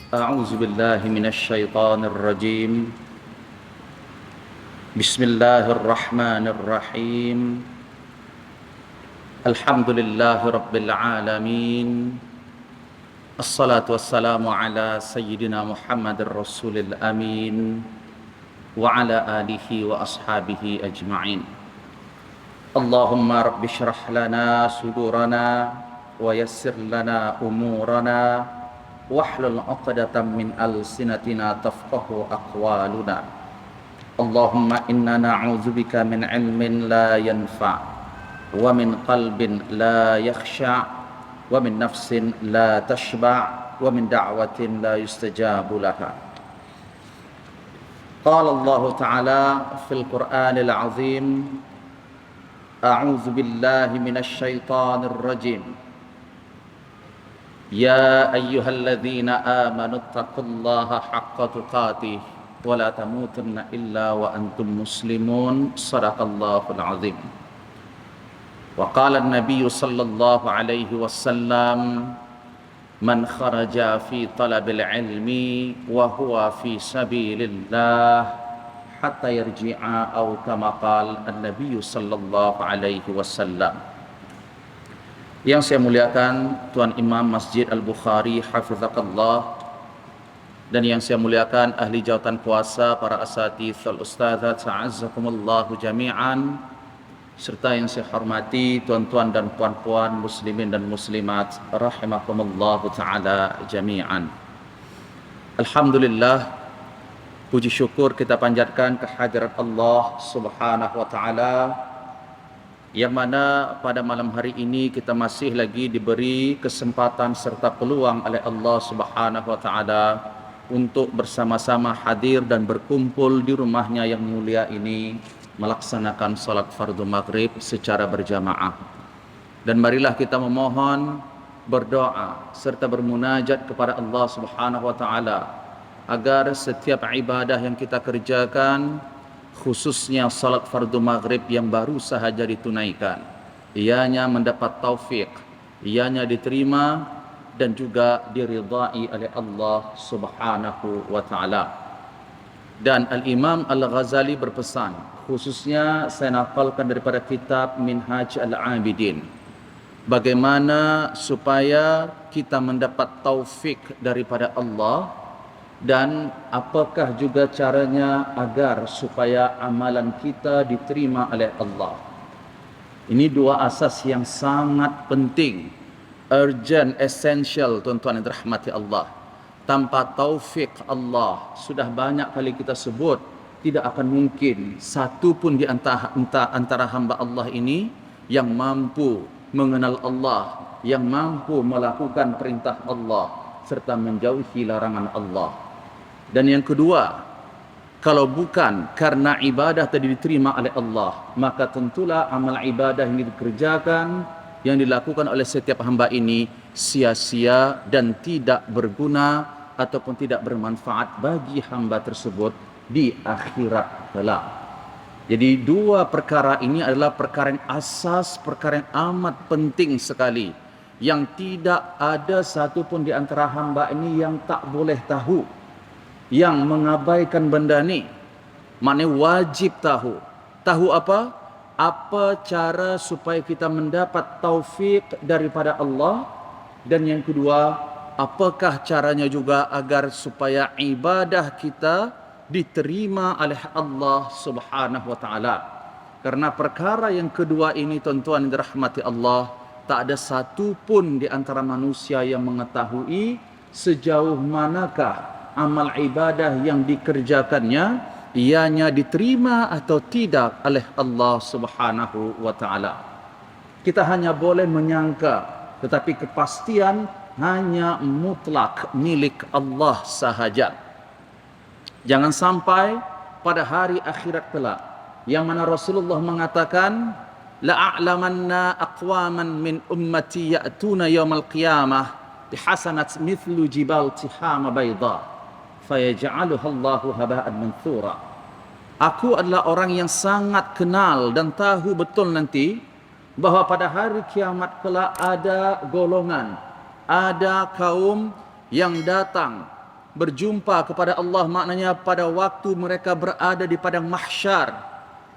أعوذ بالله من الشيطان الرجيم. بسم الله الرحمن الرحيم. الحمد لله رب العالمين. الصلاة والسلام على سيدنا محمد الرسول الأمين وعلى آله وأصحابه أجمعين. اللهم رب اشرح لنا صدورنا ويسر لنا أمورنا واحلل عقدة من ألسنتنا تفقهوا أقوالنا. اللهم إنا نعوذ بك من علم لا ينفع ومن قلب لا يخشع ومن نفس لا تشبع ومن دعوة لا يستجاب لها. قال الله تعالى في القرآن العظيم: أعوذ بالله من الشيطان الرجيم. يا أيها الذين آمنوا اتقوا الله حق تقاته ولا تموتن إلا وأنتم مسلمون. صدق الله العظيم. وقال النبي صلى الله عليه وسلم: من خرج في طلب العلم وهو في سبيل الله حتى يرجع، أو كما قال النبي صلى الله عليه وسلم. Yang saya muliakan Tuan Imam Masjid Al-Bukhari Hafizahullah, dan yang saya muliakan ahli jawatan kuasa, para asatidz wal ustadzat, a'azzakumullahu jami'an, serta yang saya hormati tuan-tuan dan puan-puan muslimin dan muslimat rahimakumullahu taala jami'an. Alhamdulillah, puji syukur kita panjatkan kehadirat Allah Subhanahu wa taala, yang mana pada malam hari ini kita masih lagi diberi kesempatan serta peluang oleh Allah Subhanahu wa taala untuk bersama-sama hadir dan berkumpul di rumahnya yang mulia ini melaksanakan salat fardu maghrib secara berjamaah. Dan marilah kita memohon, berdoa serta bermunajat kepada Allah Subhanahu wa taala agar setiap ibadah yang kita kerjakan, khususnya salat fardu maghrib yang baru sahaja ditunaikan, ianya mendapat taufik, ianya diterima dan juga diridai oleh Allah Subhanahu wa taala. Dan Al-Imam Al-Ghazali berpesan, khususnya saya nafalkan daripada kitab Minhaj Al-Abidin, bagaimana supaya kita mendapat taufik daripada Allah, dan apakah juga caranya agar supaya amalan kita diterima oleh Allah. Ini dua asas yang sangat penting, urgent, essential, tuan-tuan yang dirahmati Allah. Tanpa taufik Allah, sudah banyak kali kita sebut, tidak akan mungkin satu pun di antara hamba Allah ini yang mampu mengenal Allah, yang mampu melakukan perintah Allah serta menjauhi larangan Allah. Dan yang kedua, kalau bukan karena ibadah tadi diterima oleh Allah, maka tentulah amal ibadah yang dikerjakan, yang dilakukan oleh setiap hamba ini sia-sia dan tidak berguna ataupun tidak bermanfaat bagi hamba tersebut di akhirat kelak. Jadi dua perkara ini adalah perkara yang asas, perkara yang amat penting sekali, yang tidak ada satu pun di antara hamba ini yang tak boleh tahu, yang mengabaikan benda ni. Maknanya wajib tahu. Tahu apa? Apa cara supaya kita mendapat taufik daripada Allah. Dan yang kedua, apakah caranya juga agar supaya ibadah kita diterima oleh Allah Subhanahu wa taala. Karena perkara yang kedua ini, tuan-tuan yang dirahmati Allah, tak ada satu pun di antara manusia yang mengetahui sejauh manakah amal ibadah yang dikerjakannya, ianya diterima atau tidak oleh Allah Subhanahu wa taala. Kita hanya boleh menyangka, tetapi kepastian hanya mutlak milik Allah sahaja. Jangan sampai pada hari akhirat kelak, yang mana Rasulullah mengatakan, la'a'lamanna aqwaman min ummati ya'tuna yawmal qiyamah bihasanat mithlu jibal tihama bayda fayaj'aluhallahu haba'an manthura. Aku adalah orang yang sangat kenal dan tahu betul nanti bahawa pada hari kiamat kelak ada golongan, ada kaum yang datang berjumpa kepada Allah maknanya pada waktu mereka berada di padang mahsyar,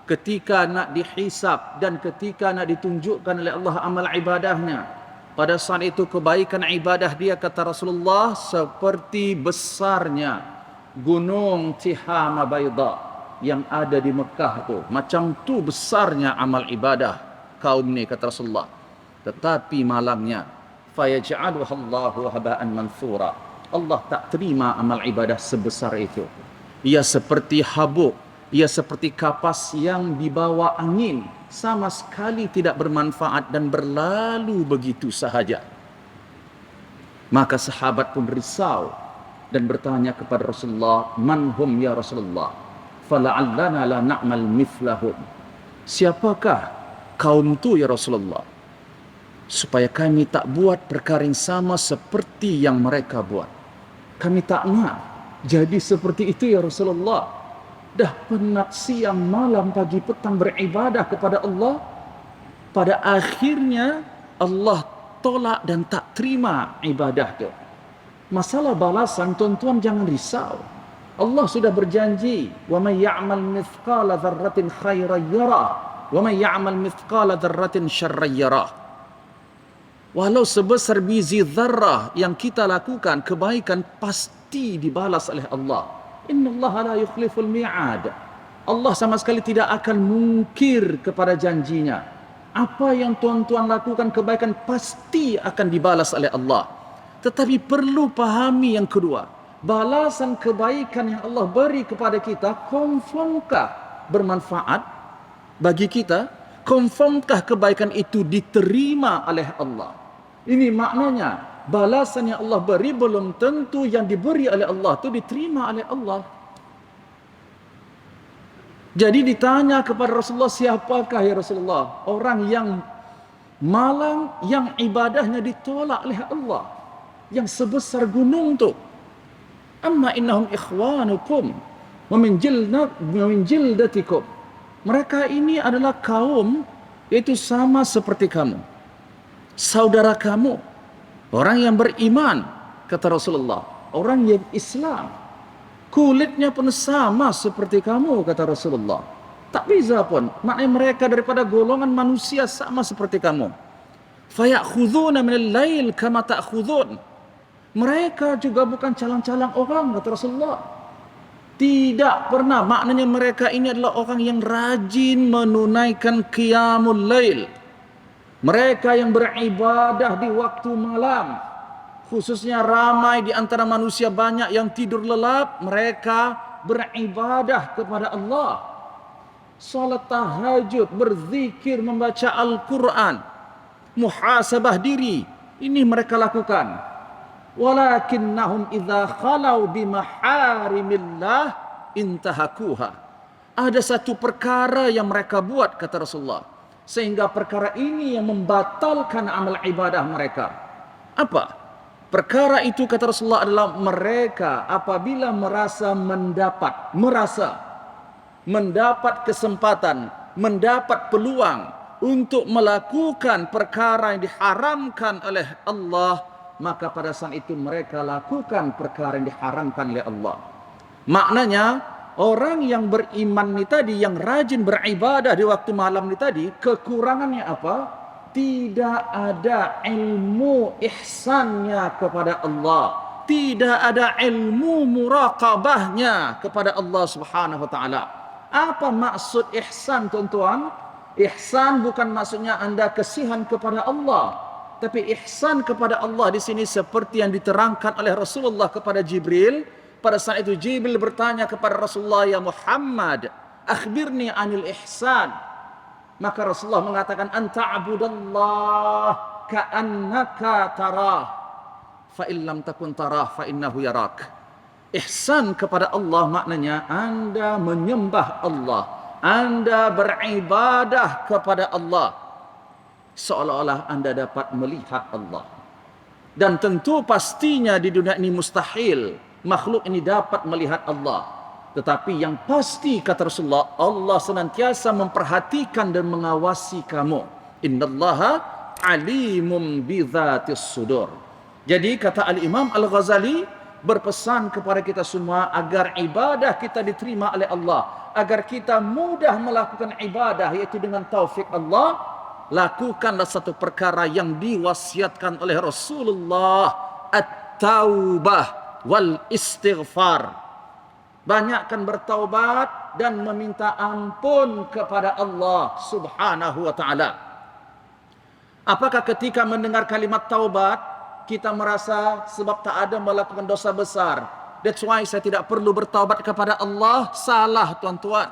ketika nak dihisab dan ketika nak ditunjukkan oleh Allah amal ibadahnya. Pada saat itu kebaikan ibadah dia, kata Rasulullah, seperti besarnya gunung Tihama Baida yang ada di Mekah tu. Macam tu besarnya amal ibadah kaum ni, kata Rasulullah. Tetapi malangnya, fayaj'aluha Allahu haba'an mansura. Allah tak terima amal ibadah sebesar itu. Ia seperti habuk, ia seperti kapas yang dibawa angin, sama sekali tidak bermanfaat dan berlalu begitu sahaja. Maka sahabat pun risau dan bertanya kepada Rasulullah, "Man hum ya Rasulullah? Fala'allana la na'mal mithlahum." Siapakah kaum tu ya Rasulullah? Supaya kami tak buat perkara yang sama seperti yang mereka buat. Kami tak nak jadi seperti itu ya Rasulullah. Dah penat siang malam pagi petang beribadah kepada Allah, pada akhirnya Allah tolak dan tak terima ibadah tu. Masalah balasan, tuan-tuan jangan risau. Allah sudah berjanji, wa may ya'mal mithqala dzarratin khairan yarah wa may ya'mal mithqala dzarratin syarran yarah. Walau sebesar biji zarrah yang kita lakukan kebaikan, pasti dibalas oleh Allah. Innallaha la yukhliful mi'ad. Allah sama sekali tidak akan mungkir kepada janjinya. Apa yang tuan-tuan lakukan kebaikan pasti akan dibalas oleh Allah. Tetapi perlu pahami yang kedua, balasan kebaikan yang Allah beri kepada kita, confirmkah bermanfaat bagi kita? Confirmkah kebaikan itu diterima oleh Allah? Ini maknanya, balasan yang Allah beri belum tentu yang diberi oleh Allah itu diterima oleh Allah. Jadi ditanya kepada Rasulullah, siapakah ya Rasulullah orang yang malang, yang ibadahnya ditolak oleh Allah, yang sebesar gunung tu? Amma innahum ikhwanukum wa min jildatikum. Mereka ini adalah kaum, yaitu sama seperti kamu, saudara kamu, orang yang beriman, kata Rasulullah, orang yang Islam, kulitnya pun sama seperti kamu, kata Rasulullah. Tak beza pun, maknanya mereka daripada golongan manusia sama seperti kamu. Fayakhudhuna minal lail kama ta'khudhun. Mereka juga bukan calang-calang orang, kata Rasulullah. Tidak pernah, maknanya mereka ini adalah orang yang rajin menunaikan qiyamul lail. Mereka yang beribadah di waktu malam, khususnya ramai di antara manusia banyak yang tidur lelap, mereka beribadah kepada Allah. Salat tahajud, berzikir, membaca Al-Quran, muhasabah diri, ini mereka lakukan. Walakinnahum idza khalau bimaharimillah intahakuha. Ada satu perkara yang mereka buat, kata Rasulullah, sehingga perkara ini yang membatalkan amal ibadah mereka. Apa? Perkara itu, kata Rasulullah, adalah mereka apabila mendapat kesempatan, mendapat peluang untuk melakukan perkara yang diharamkan oleh Allah, maka pada saat itu mereka lakukan perkara yang diharamkan oleh Allah. Maknanya, orang yang beriman ni tadi, yang rajin beribadah di waktu malam ni tadi, kekurangannya apa? Tidak ada ilmu ihsannya kepada Allah. Tidak ada ilmu muraqabahnya kepada Allah Subhanahu wa taala. Apa maksud ihsan, tuan-tuan? Ihsan bukan maksudnya anda kasihan kepada Allah. Tapi ihsan kepada Allah di sini seperti yang diterangkan oleh Rasulullah kepada Jibril. Pada saat itu Jibril bertanya kepada Rasulullah, "Ya Muhammad, akhbirni anil ihsan." Maka Rasulullah mengatakan, "Anta'budallah ka'annaka tarah, fa illam takun tarah fa innahu yarak." Ihsan kepada Allah maknanya anda menyembah Allah, anda beribadah kepada Allah seolah-olah anda dapat melihat Allah. Dan tentu pastinya di dunia ini mustahil makhluk ini dapat melihat Allah. Tetapi yang pasti, kata Rasulullah, Allah senantiasa memperhatikan dan mengawasi kamu. Innallaha alimum bidzatis sudur. Jadi kata Al-Imam Al-Ghazali, berpesan kepada kita semua agar ibadah kita diterima oleh Allah, agar kita mudah melakukan ibadah yaitu dengan taufik Allah. Lakukanlah satu perkara yang diwasiatkan oleh Rasulullah, at-taubah wal istighfar. Banyakkan bertaubat dan meminta ampun kepada Allah Subhanahu wa taala. Apakah ketika mendengar kalimat taubat kita merasa sebab tak ada melakukan dosa besar, that's why saya tidak perlu bertaubat kepada Allah? Salah, tuan-tuan.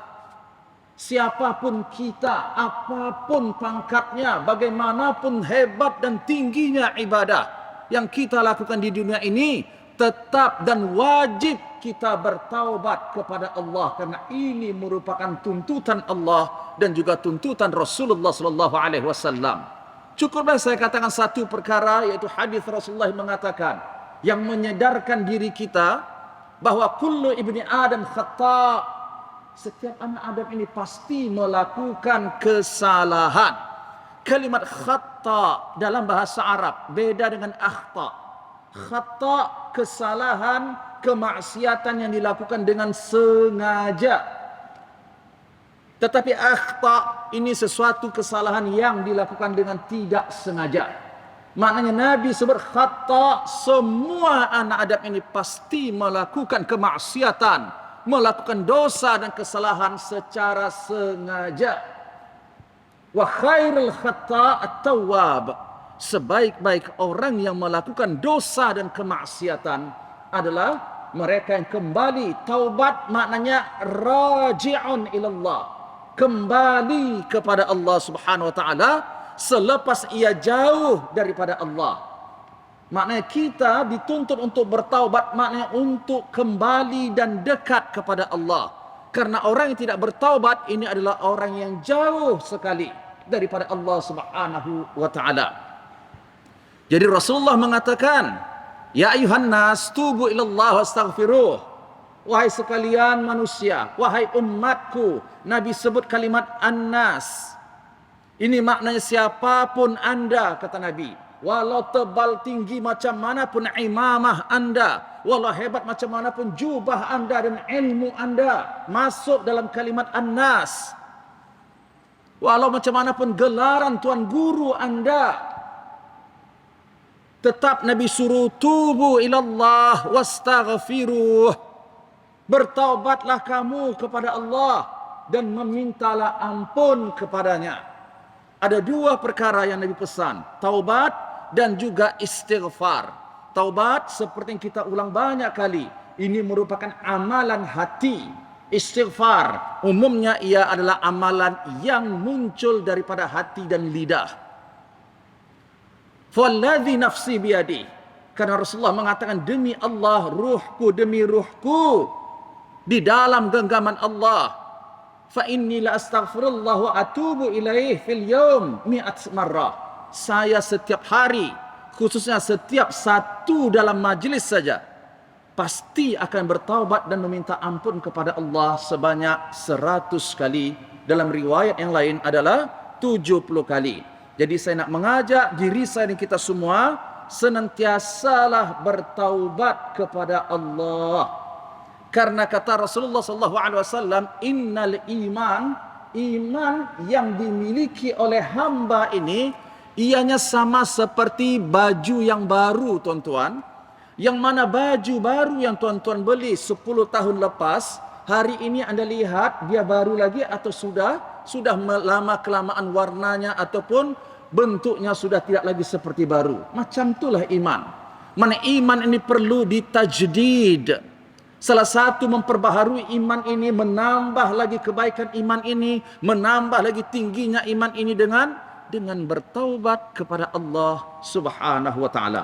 Siapapun kita, apapun pangkatnya, bagaimanapun hebat dan tingginya ibadah yang kita lakukan di dunia ini, tetap dan wajib kita bertaubat kepada Allah, karena ini merupakan tuntutan Allah dan juga tuntutan Rasulullah sallallahu alaihi wasallam. Cukuplah saya katakan satu perkara, yaitu hadis Rasulullah mengatakan yang menyedarkan diri kita bahwa kullu ibni Adam khata'. Setiap anak Adam ini pasti melakukan kesalahan. Kalimat khata' dalam bahasa Arab beda dengan akhta'. Khata' kesalahan, kemaksiatan yang dilakukan dengan sengaja. Tetapi akhta' ini sesuatu kesalahan yang dilakukan dengan tidak sengaja. Maknanya Nabi sebut khata', semua anak Adam ini pasti melakukan kemaksiatan, melakukan dosa dan kesalahan secara sengaja. Wa khairul khata' at-tawwab. Sebaik-baik orang yang melakukan dosa dan kemaksiatan adalah mereka yang kembali. Taubat maknanya raji'un ilallah, kembali kepada Allah Subhanahu wa taala selepas ia jauh daripada Allah. Maknanya kita dituntut untuk bertaubat, maknanya untuk kembali dan dekat kepada Allah. Karena orang yang tidak bertaubat ini adalah orang yang jauh sekali daripada Allah Subhanahu wa taala. Jadi Rasulullah mengatakan, ya ayuhan nas tubu ilallah wastaghfiruh. Wahai sekalian manusia, wahai umatku. Nabi sebut kalimat an-nas. Ini maknanya siapapun anda, kata Nabi. Walau tebal tinggi macam manapun imamah anda, walau hebat macam manapun jubah anda dan ilmu anda, masuk dalam kalimat an-nas. Walau macam manapun gelaran tuan guru anda, tetap Nabi suruh tubu ilallah wastaghfiruh. Bertaubatlah kamu kepada Allah dan memintalah ampun kepadanya. Ada dua perkara yang Nabi pesan, taubat dan juga istighfar. Taubat seperti yang kita ulang banyak kali, ini merupakan amalan hati. Istighfar umumnya ia adalah amalan yang muncul daripada hati dan lidah. Falladhi nafsi biyadi. Karena Rasulullah mengatakan, demi Allah, ruhku demi ruhku di dalam genggaman Allah. Fa inni la astaghfirullah wa atubu ilaih fil yaum mi'at marrah. Saya setiap hari, khususnya setiap satu dalam majlis saja, pasti akan bertaubat dan meminta ampun kepada Allah sebanyak 100 kali. Dalam riwayat yang lain adalah 70 kali. Jadi saya nak mengajak diri saya dan kita semua senantiasalah bertaubat kepada Allah. Karena kata Rasulullah SAW, innal iman yang dimiliki oleh hamba ini, ianya sama seperti baju yang baru, tuan-tuan. Yang mana baju baru yang tuan-tuan beli 10 tahun lepas, hari ini anda lihat dia baru lagi atau sudah lama kelamaan warnanya ataupun bentuknya sudah tidak lagi seperti baru. Macam itulah iman. Mana iman ini perlu ditajdid. Salah satu memperbaharui iman ini, menambah lagi kebaikan iman ini, menambah lagi tingginya iman ini dengan bertaubat kepada Allah Subhanahu wa taala.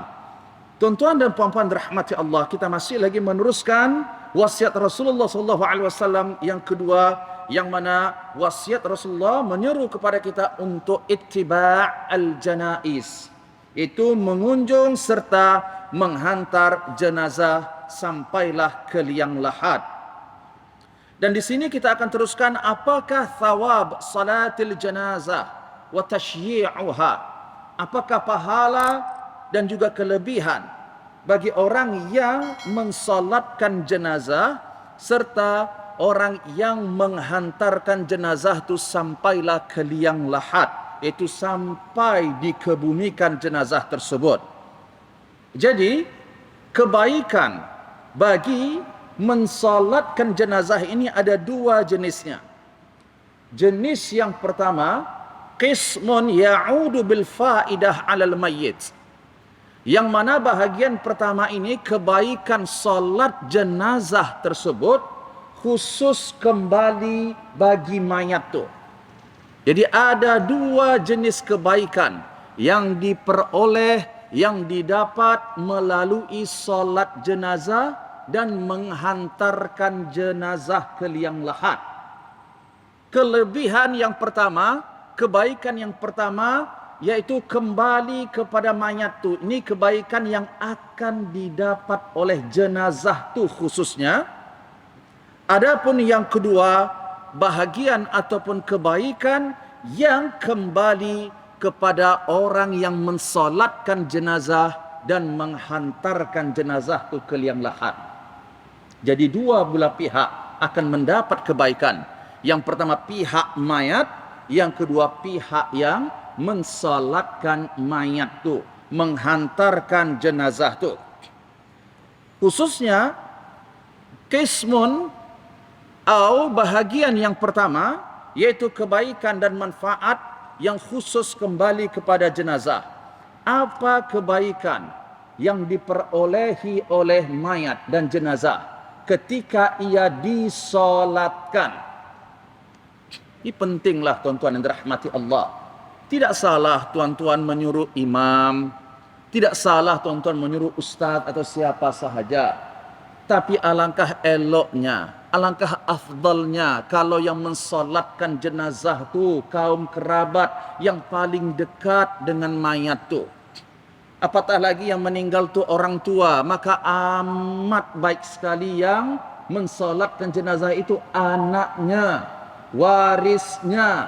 Tuan-tuan dan puan-puan dirahmati Allah, kita masih lagi meneruskan wasiat Rasulullah sallallahu alaihi wasallam yang kedua, yang mana wasiat Rasulullah menyeru kepada kita untuk ittiba' al-janaiz. Itu mengunjung serta menghantar jenazah sampailah ke liang lahat. Dan di sini kita akan teruskan apakah thawab salatil janazah wa tashyi'uha. Apakah pahala dan juga kelebihan bagi orang yang mensolatkan jenazah serta orang yang menghantarkan jenazah itu sampailah ke liang lahat, iaitu sampai dikebumikan jenazah tersebut. Jadi kebaikan bagi mensolatkan jenazah ini ada dua jenisnya. Jenis yang pertama, qismun ya'udu bil faidah 'alal mayyit. Yang mana bahagian pertama ini kebaikan solat jenazah tersebut khusus kembali bagi mayat tu. Jadi ada dua jenis kebaikan yang diperoleh, yang didapat melalui solat jenazah dan menghantarkan jenazah ke liang lahat. Kelebihan yang pertama, kebaikan yang pertama, yaitu kembali kepada mayat tu. Ini kebaikan yang akan didapat oleh jenazah tu khususnya. Adapun yang kedua, bahagian ataupun kebaikan yang kembali kepada orang yang mensolatkan jenazah dan menghantarkan jenazah tu ke liang lahat. Jadi dua belah pihak akan mendapat kebaikan. Yang pertama pihak mayat, yang kedua pihak yang mensalatkan mayat tu, menghantarkan jenazah tu. Khususnya qismun atau bahagian yang pertama, yaitu kebaikan dan manfaat yang khusus kembali kepada jenazah. Apa kebaikan yang diperolehi oleh mayat dan jenazah ketika ia disolatkan? Ini pentinglah tuan-tuan yang dirahmati Allah. Tidak salah tuan-tuan menyuruh imam, tidak salah tuan-tuan menyuruh ustaz atau siapa sahaja. Tapi alangkah eloknya, alangkah afdalnya kalau yang mensolatkan jenazah tu kaum kerabat yang paling dekat dengan mayat tu. Apatah lagi yang meninggal tu orang tua, maka amat baik sekali yang mensolatkan jenazah itu anaknya, warisnya.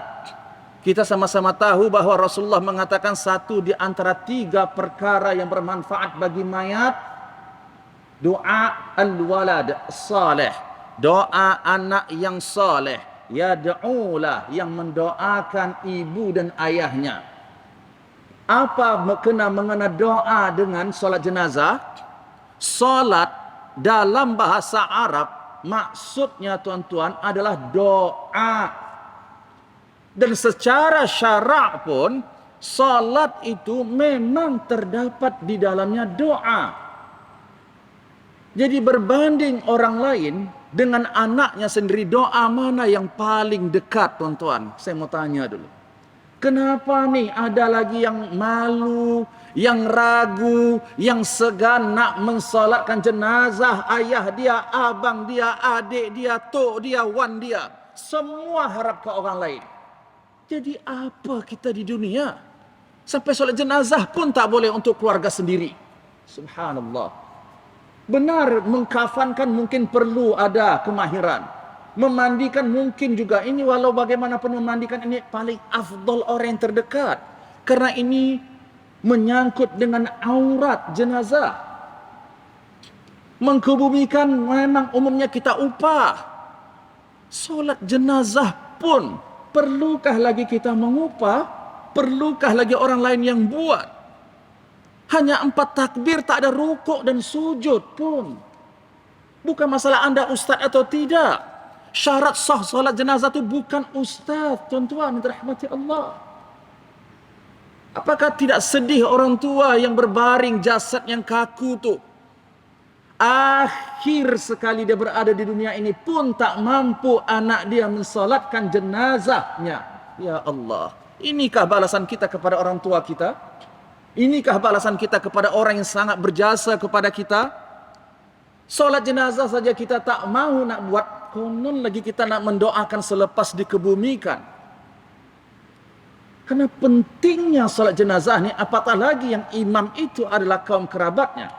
Kita sama-sama tahu bahawa Rasulullah mengatakan satu di antara tiga perkara yang bermanfaat bagi mayat, doa al-walad salih, doa anak yang saleh, yad'ulah, yang mendoakan ibu dan ayahnya. Apa kena mengena doa dengan solat jenazah? Solat dalam bahasa Arab maksudnya tuan-tuan adalah doa. Dan secara syarak pun, salat itu memang terdapat di dalamnya doa. Jadi berbanding orang lain dengan anaknya sendiri, doa mana yang paling dekat tuan-tuan? Saya mau tanya dulu. Kenapa nih ada lagi yang malu, yang ragu, yang segan nak mensolatkan jenazah ayah dia, abang dia, adik dia, tok dia, wan dia. Semua harap ke orang lain. Jadi apa kita di dunia? Sampai solat jenazah pun tak boleh untuk keluarga sendiri. Subhanallah. Benar, mengkafankan mungkin perlu ada kemahiran. Memandikan mungkin juga. Ini walau bagaimanapun memandikan ini paling afdal orang yang terdekat. Karena ini menyangkut dengan aurat jenazah. Mengkebumikan memang umumnya kita upah. Solat jenazah pun perlukah lagi kita mengupah? Perlukah lagi orang lain yang buat? Hanya 4 takbir, tak ada rukuk dan sujud pun. Bukan masalah anda ustaz atau tidak. Syarat sah solat jenazah itu bukan ustaz, tuan-tuan yang dirahmati Allah. Apakah tidak sedih orang tua yang berbaring jasad yang kaku tu? Akhir sekali dia berada di dunia ini pun tak mampu anak dia mensolatkan jenazahnya. Ya Allah, inikah balasan kita kepada orang tua kita? Inikah balasan kita kepada orang yang sangat berjasa kepada kita? Solat jenazah saja kita tak mahu nak buat, konon lagi kita nak mendoakan selepas dikebumikan. Karena pentingnya solat jenazah ni, apatah lagi yang imam itu adalah kaum kerabatnya.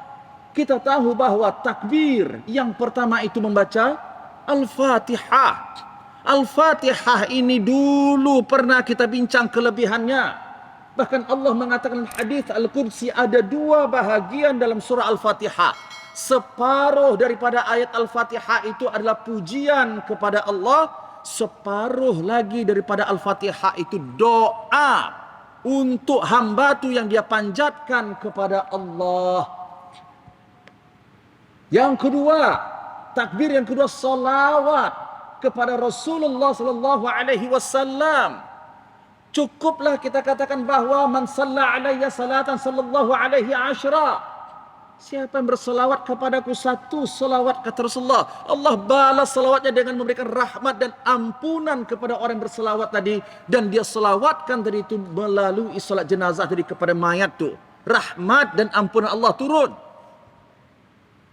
Kita tahu bahawa takbir yang pertama itu membaca Al-Fatihah. Al-Fatihah ini dulu pernah kita bincang kelebihannya. Bahkan Allah mengatakan hadis Al-Qudsi ada 2 bahagian dalam surah Al-Fatihah. Separuh daripada ayat Al-Fatihah itu adalah pujian kepada Allah. Separuh lagi daripada Al-Fatihah itu doa untuk hamba tu yang dia panjatkan kepada Allah. Yang kedua, takbir yang kedua, salawat kepada Rasulullah sallallahu alaihi wasallam. Cukuplah kita katakan bahawa man shalla alayya salatan sallallahu alaihi asyra. Siapa yang berselawat kepadaku 1 selawat, kata Rasulullah, Allah balas selawatnya dengan memberikan rahmat dan ampunan kepada orang yang berselawat tadi, dan dia selawatkan tadi itu melalui salat jenazah tadi kepada mayat tu. Rahmat dan ampunan Allah turun.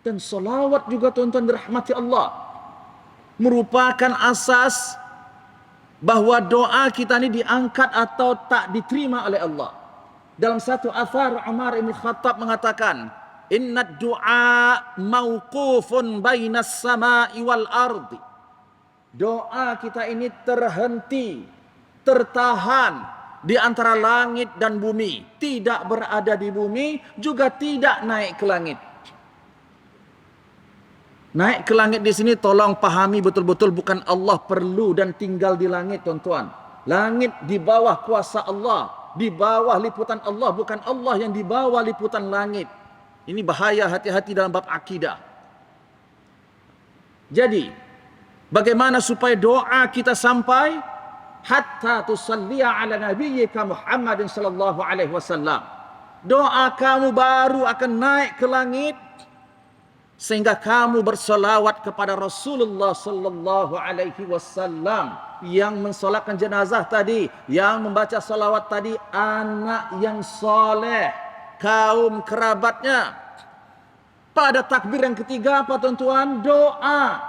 Dan selawat juga tuan-tuan dirahmati Allah merupakan asas bahawa doa kita ni diangkat atau tak diterima oleh Allah. Dalam satu athar Umar bin Khattab mengatakan, inna du'a mauqufun bainas sama'i wal ardi. Doa kita ini terhenti, tertahan di antara langit dan bumi. Tidak berada di bumi, juga tidak naik ke langit. Naik ke langit di sini tolong pahami betul-betul bukan Allah perlu dan tinggal di langit, tuan-tuan. Langit di bawah kuasa Allah, di bawah liputan Allah, bukan Allah yang di bawah liputan langit. Ini bahaya, hati-hati dalam bab akidah. Jadi, bagaimana supaya doa kita sampai hatta tusalliya ala nabiyyika Muhammadin sallallahu alaihi wasallam. Doa kamu baru akan naik ke langit sehingga kamu bersolawat kepada Rasulullah sallallahu alaihi wasallam yang mensolatkan jenazah tadi, yang membaca salawat tadi, anak yang soleh, kaum kerabatnya. Pada takbir yang ketiga apa tuan-tuan? Doa.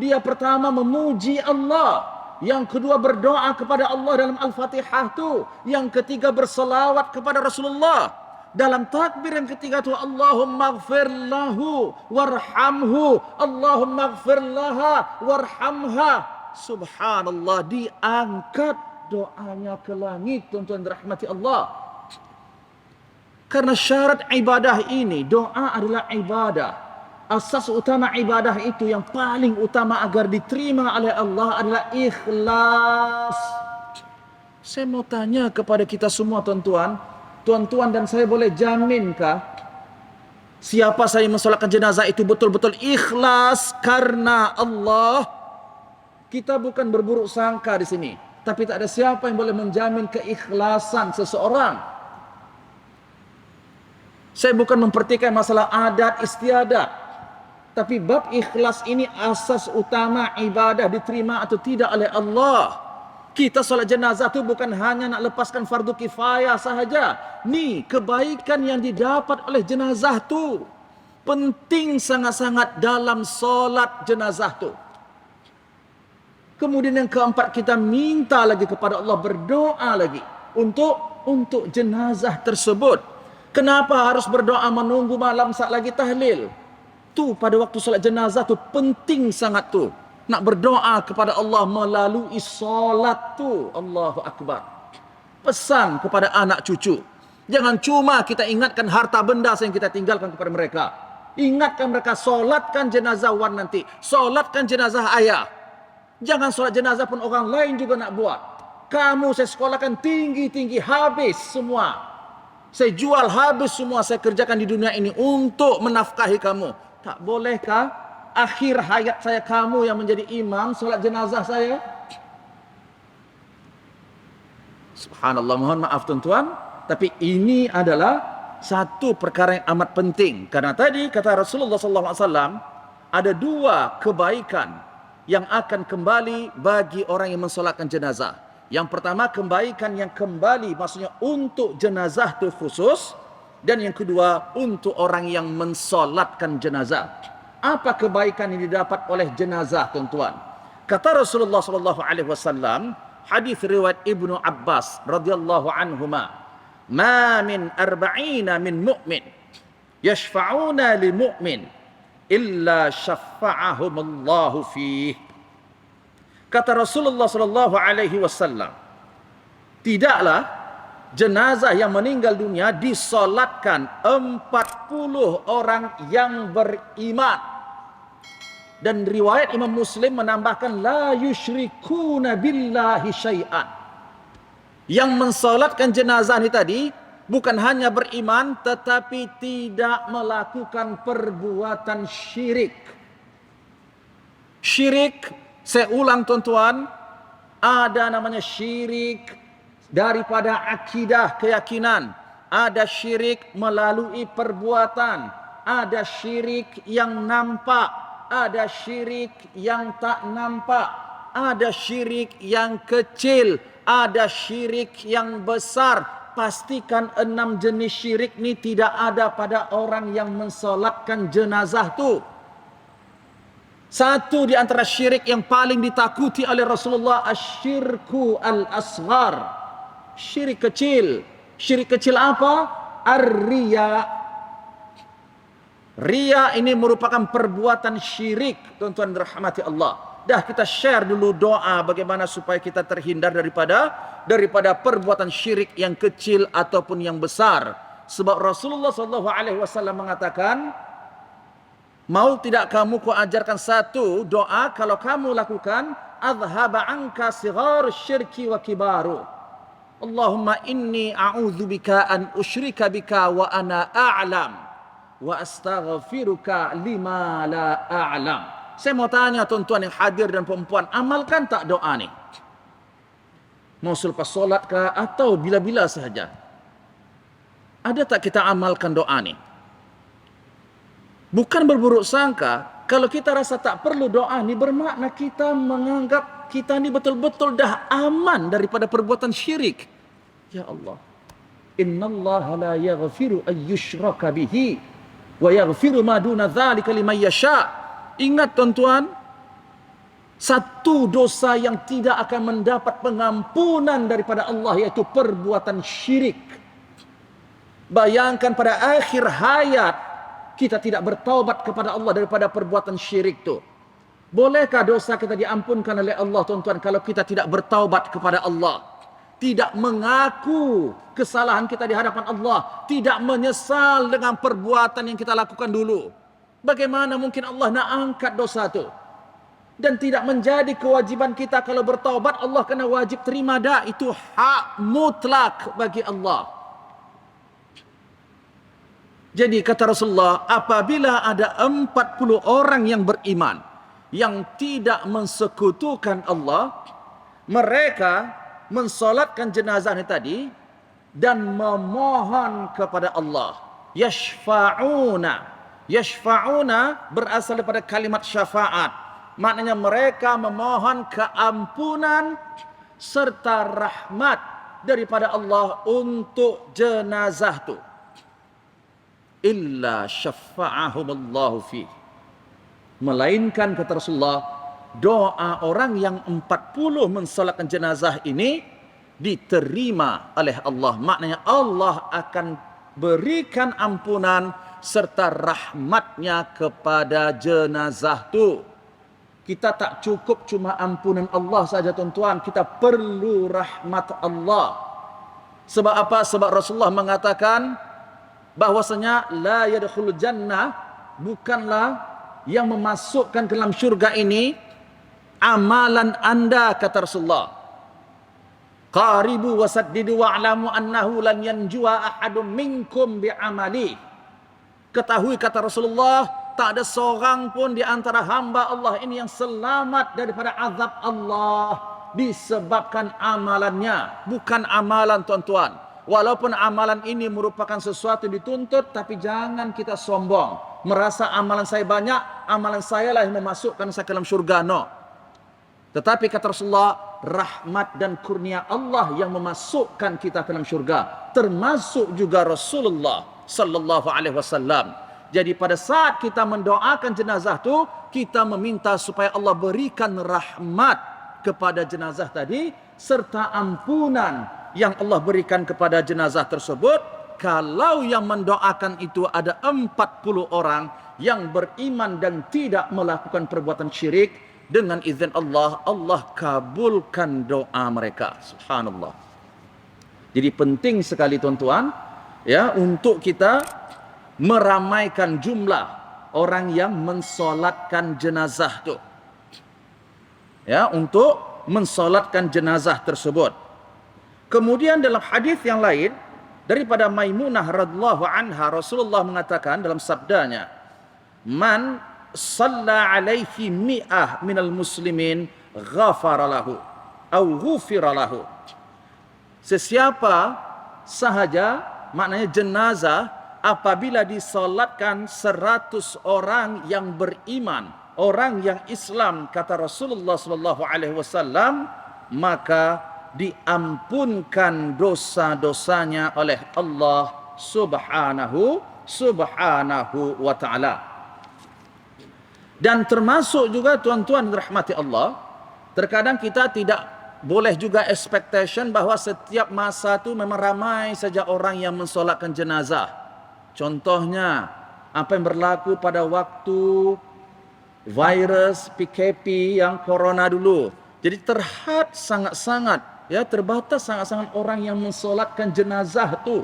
Dia pertama memuji Allah, yang kedua berdoa kepada Allah dalam Al-Fatihah tu, yang ketiga bersolawat kepada Rasulullah. Dalam takbir yang ketiga tu, Allahumma ighfir lahu warhamhu, Allahumma ighfir laha warhamha. Subhanallah, diangkat doanya ke langit, tuan-tuan dirahmati Allah. Karena syarat ibadah ini, doa adalah ibadah. Asas utama ibadah itu yang paling utama agar diterima oleh Allah adalah ikhlas. Saya mau tanya kepada kita semua, tuan-tuan. Tuan-tuan dan saya boleh jaminkah siapa saya mensolatkan jenazah itu betul-betul ikhlas karena Allah? Kita bukan berburuk sangka di sini, tapi tak ada siapa yang boleh menjamin keikhlasan seseorang. Saya bukan mempertikaikan masalah adat istiadat, tapi bab ikhlas ini asas utama ibadah diterima atau tidak oleh Allah. Kita solat jenazah tu bukan hanya nak lepaskan fardu kifayah sahaja. Ni kebaikan yang didapat oleh jenazah tu penting sangat-sangat dalam solat jenazah tu. Kemudian yang keempat, kita minta lagi kepada Allah, berdoa lagi untuk jenazah tersebut. Kenapa harus berdoa menunggu malam saat lagi tahlil? Tu pada waktu solat jenazah tu penting sangat tu. Nak berdoa kepada Allah melalui solat tu. Allahu Akbar. Pesan kepada anak cucu. Jangan cuma kita ingatkan harta benda yang kita tinggalkan kepada mereka. Ingatkan mereka, solatkan jenazah wan nanti. Solatkan jenazah ayah. Jangan solat jenazah pun orang lain juga nak buat. Kamu saya sekolahkan tinggi-tinggi, habis semua. Saya jual habis semua, saya kerjakan di dunia ini untuk menafkahi kamu. Tak bolehkah akhir hayat saya kamu yang menjadi imam solat jenazah saya? Subhanallah, mohon maaf tuan-tuan, tapi ini adalah satu perkara yang amat penting. Karena tadi kata Rasulullah SAW, ada 2 kebaikan yang akan kembali bagi orang yang mensolatkan jenazah. Yang pertama, kebaikan yang kembali, maksudnya untuk jenazah itu khusus. Dan yang kedua, untuk orang yang mensolatkan jenazah. Apa kebaikan yang didapat oleh jenazah, tuan-tuan? Kata Rasulullah SAW, hadis riwayat Ibnu Abbas radhiyallahu anhuma, "Ma min arba'ina min mu'min yashfa'una li mu'min illa syafa'ahumullahu fih." Kata Rasulullah SAW, tidaklah jenazah yang meninggal dunia disolatkan 40 orang yang beriman. Dan riwayat Imam Muslim menambahkan la yusyrikuna billahi syai'an. Yang mensolatkan jenazah ini tadi bukan hanya beriman tetapi tidak melakukan perbuatan syirik. Syirik, saya ulang tuan-tuan, ada namanya syirik daripada akidah, keyakinan. Ada syirik melalui perbuatan. Ada syirik yang nampak. Ada syirik yang tak nampak. Ada syirik yang kecil. Ada syirik yang besar. Pastikan 6 jenis syirik ni tidak ada pada orang yang mensolatkan jenazah tu. Satu di antara syirik yang paling ditakuti oleh Rasulullah, asyirku al-asghar. Syirik kecil. Syirik kecil apa? Ar-riya. Riya ini merupakan perbuatan syirik, tuan-tuan dirahmati Allah. Dah kita share dulu doa bagaimana supaya kita terhindar daripada perbuatan syirik yang kecil ataupun yang besar. Sebab Rasulullah SAW mengatakan, mau tidak kamu ku ajarkan satu doa kalau kamu lakukan, adhhaba anka sighar syirki wa kibaru. Allahumma inni a'udzubika an usyrika bika wa ana a'lam. Wa astaghfiruka lima la a'lam. Saya mau tanya tuan-tuan yang hadir dan perempuan, amalkan tak doa ni? Mau selepas solat ke atau bila-bila sahaja? Ada tak kita amalkan doa ni? Bukan berburuk sangka, kalau kita rasa tak perlu doa ni bermakna kita menganggap kita ni betul-betul dah aman daripada perbuatan syirik. Ya Allah. Innallaha la yaghfiru an yushraka bihi wa yaghfiru ma duna dzalika liman yasha. Ingat tuan-tuan, satu dosa yang tidak akan mendapat pengampunan daripada Allah yaitu perbuatan syirik. Bayangkan pada akhir hayat kita tidak bertaubat kepada Allah daripada perbuatan syirik itu. Bolehkah dosa kita diampunkan oleh Allah tuan-tuan kalau kita tidak bertaubat kepada Allah? Tidak mengaku kesalahan kita di hadapan Allah, tidak menyesal dengan perbuatan yang kita lakukan dulu. Bagaimana mungkin Allah nak angkat dosa itu? Dan tidak menjadi kewajiban kita kalau bertaubat, Allah kena wajib terima dah. Itu hak mutlak bagi Allah. Jadi kata Rasulullah, apabila ada 40 orang yang beriman, yang tidak mensekutukan Allah, mereka mensolatkan jenazah ini tadi dan memohon kepada Allah. Yashfa'una. Yashfa'una berasal daripada kalimat syafaat. Maknanya mereka memohon keampunan serta rahmat daripada Allah untuk jenazah itu. Illa syafa'ahumullahu fi. Melainkan kata Rasulullah, doa orang yang 40 mensolatkan jenazah ini diterima oleh Allah. Maknanya Allah akan berikan ampunan serta rahmatnya kepada jenazah itu. Kita tak cukup cuma ampunan Allah saja tuan-tuan, kita perlu rahmat Allah. Sebab apa? Sebab Rasulullah mengatakan bahwasanya la yadkhulul jannah, bukanlah yang memasukkan ke dalam syurga ini amalan anda, kata Rasulullah. Qaribu wasaddidu wa'lamu annahu lan yanjua ahadun minkum bi'amali. Ketahui kata Rasulullah, tak ada seorang pun di antara hamba Allah ini yang selamat daripada azab Allah disebabkan amalannya, bukan amalan tuan-tuan. Walaupun amalan ini merupakan sesuatu yang dituntut, tapi jangan kita sombong, merasa amalan saya banyak, amalan saya lah yang memasukkan saya ke dalam syurga. No. Tetapi kata Rasulullah, rahmat dan kurnia Allah yang memasukkan kita ke dalam syurga, termasuk juga Rasulullah sallallahu alaihi wasallam. Jadi pada saat kita mendoakan jenazah tu, kita meminta supaya Allah berikan rahmat kepada jenazah tadi serta ampunan yang Allah berikan kepada jenazah tersebut. Kalau yang mendoakan itu ada 40 orang yang beriman dan tidak melakukan perbuatan syirik, dengan izin Allah, Allah kabulkan doa mereka. Subhanallah. Jadi penting sekali tuan-tuan, ya, untuk kita meramaikan jumlah orang yang mensolatkan jenazah tu. Ya, untuk mensolatkan jenazah tersebut. Kemudian dalam hadis yang lain daripada Maimunah radhiyallahu anha, Rasulullah mengatakan dalam sabdanya, "Man shalla alaihi mi'ah minal muslimin ghafara lahu au ghufira lahu." Sesiapa sahaja, maknanya jenazah, apabila disolatkan 100 orang yang beriman, orang yang Islam, kata Rasulullah sallallahu alaihi wasallam, maka diampunkan dosa-dosanya oleh Allah subhanahu wa ta'ala. Dan termasuk juga tuan-tuan dirahmati Allah, terkadang kita tidak boleh juga expectation bahawa setiap masa tu memang ramai saja orang yang mensolatkan jenazah. Contohnya, apa yang berlaku pada waktu virus PKP yang corona dulu. Jadi terhad sangat-sangat, ya, terbatas sangat-sangat orang yang mensolatkan jenazah tu.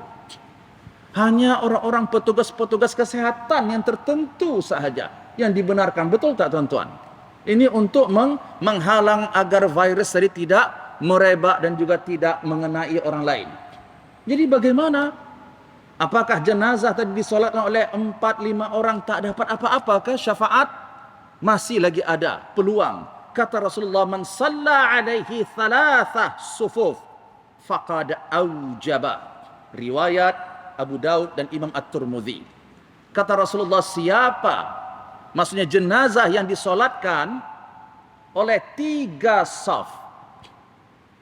Hanya orang-orang petugas-petugas kesihatan yang tertentu sahaja yang dibenarkan. Betul tak tuan-tuan? Ini untuk menghalang agar virus tadi tidak merebak dan juga tidak mengenai orang lain. Jadi bagaimana? Apakah jenazah tadi disolatkan oleh 4-5 orang tak dapat apa-apa ke syafaat? Masih lagi ada peluang. Kata Rasulullah, "Man shalla alaihi thalathah sufuf faqad aujaba." Riwayat Abu Daud dan Imam At-Tirmidzi. Kata Rasulullah, siapa, maksudnya jenazah yang disolatkan oleh 3 saf,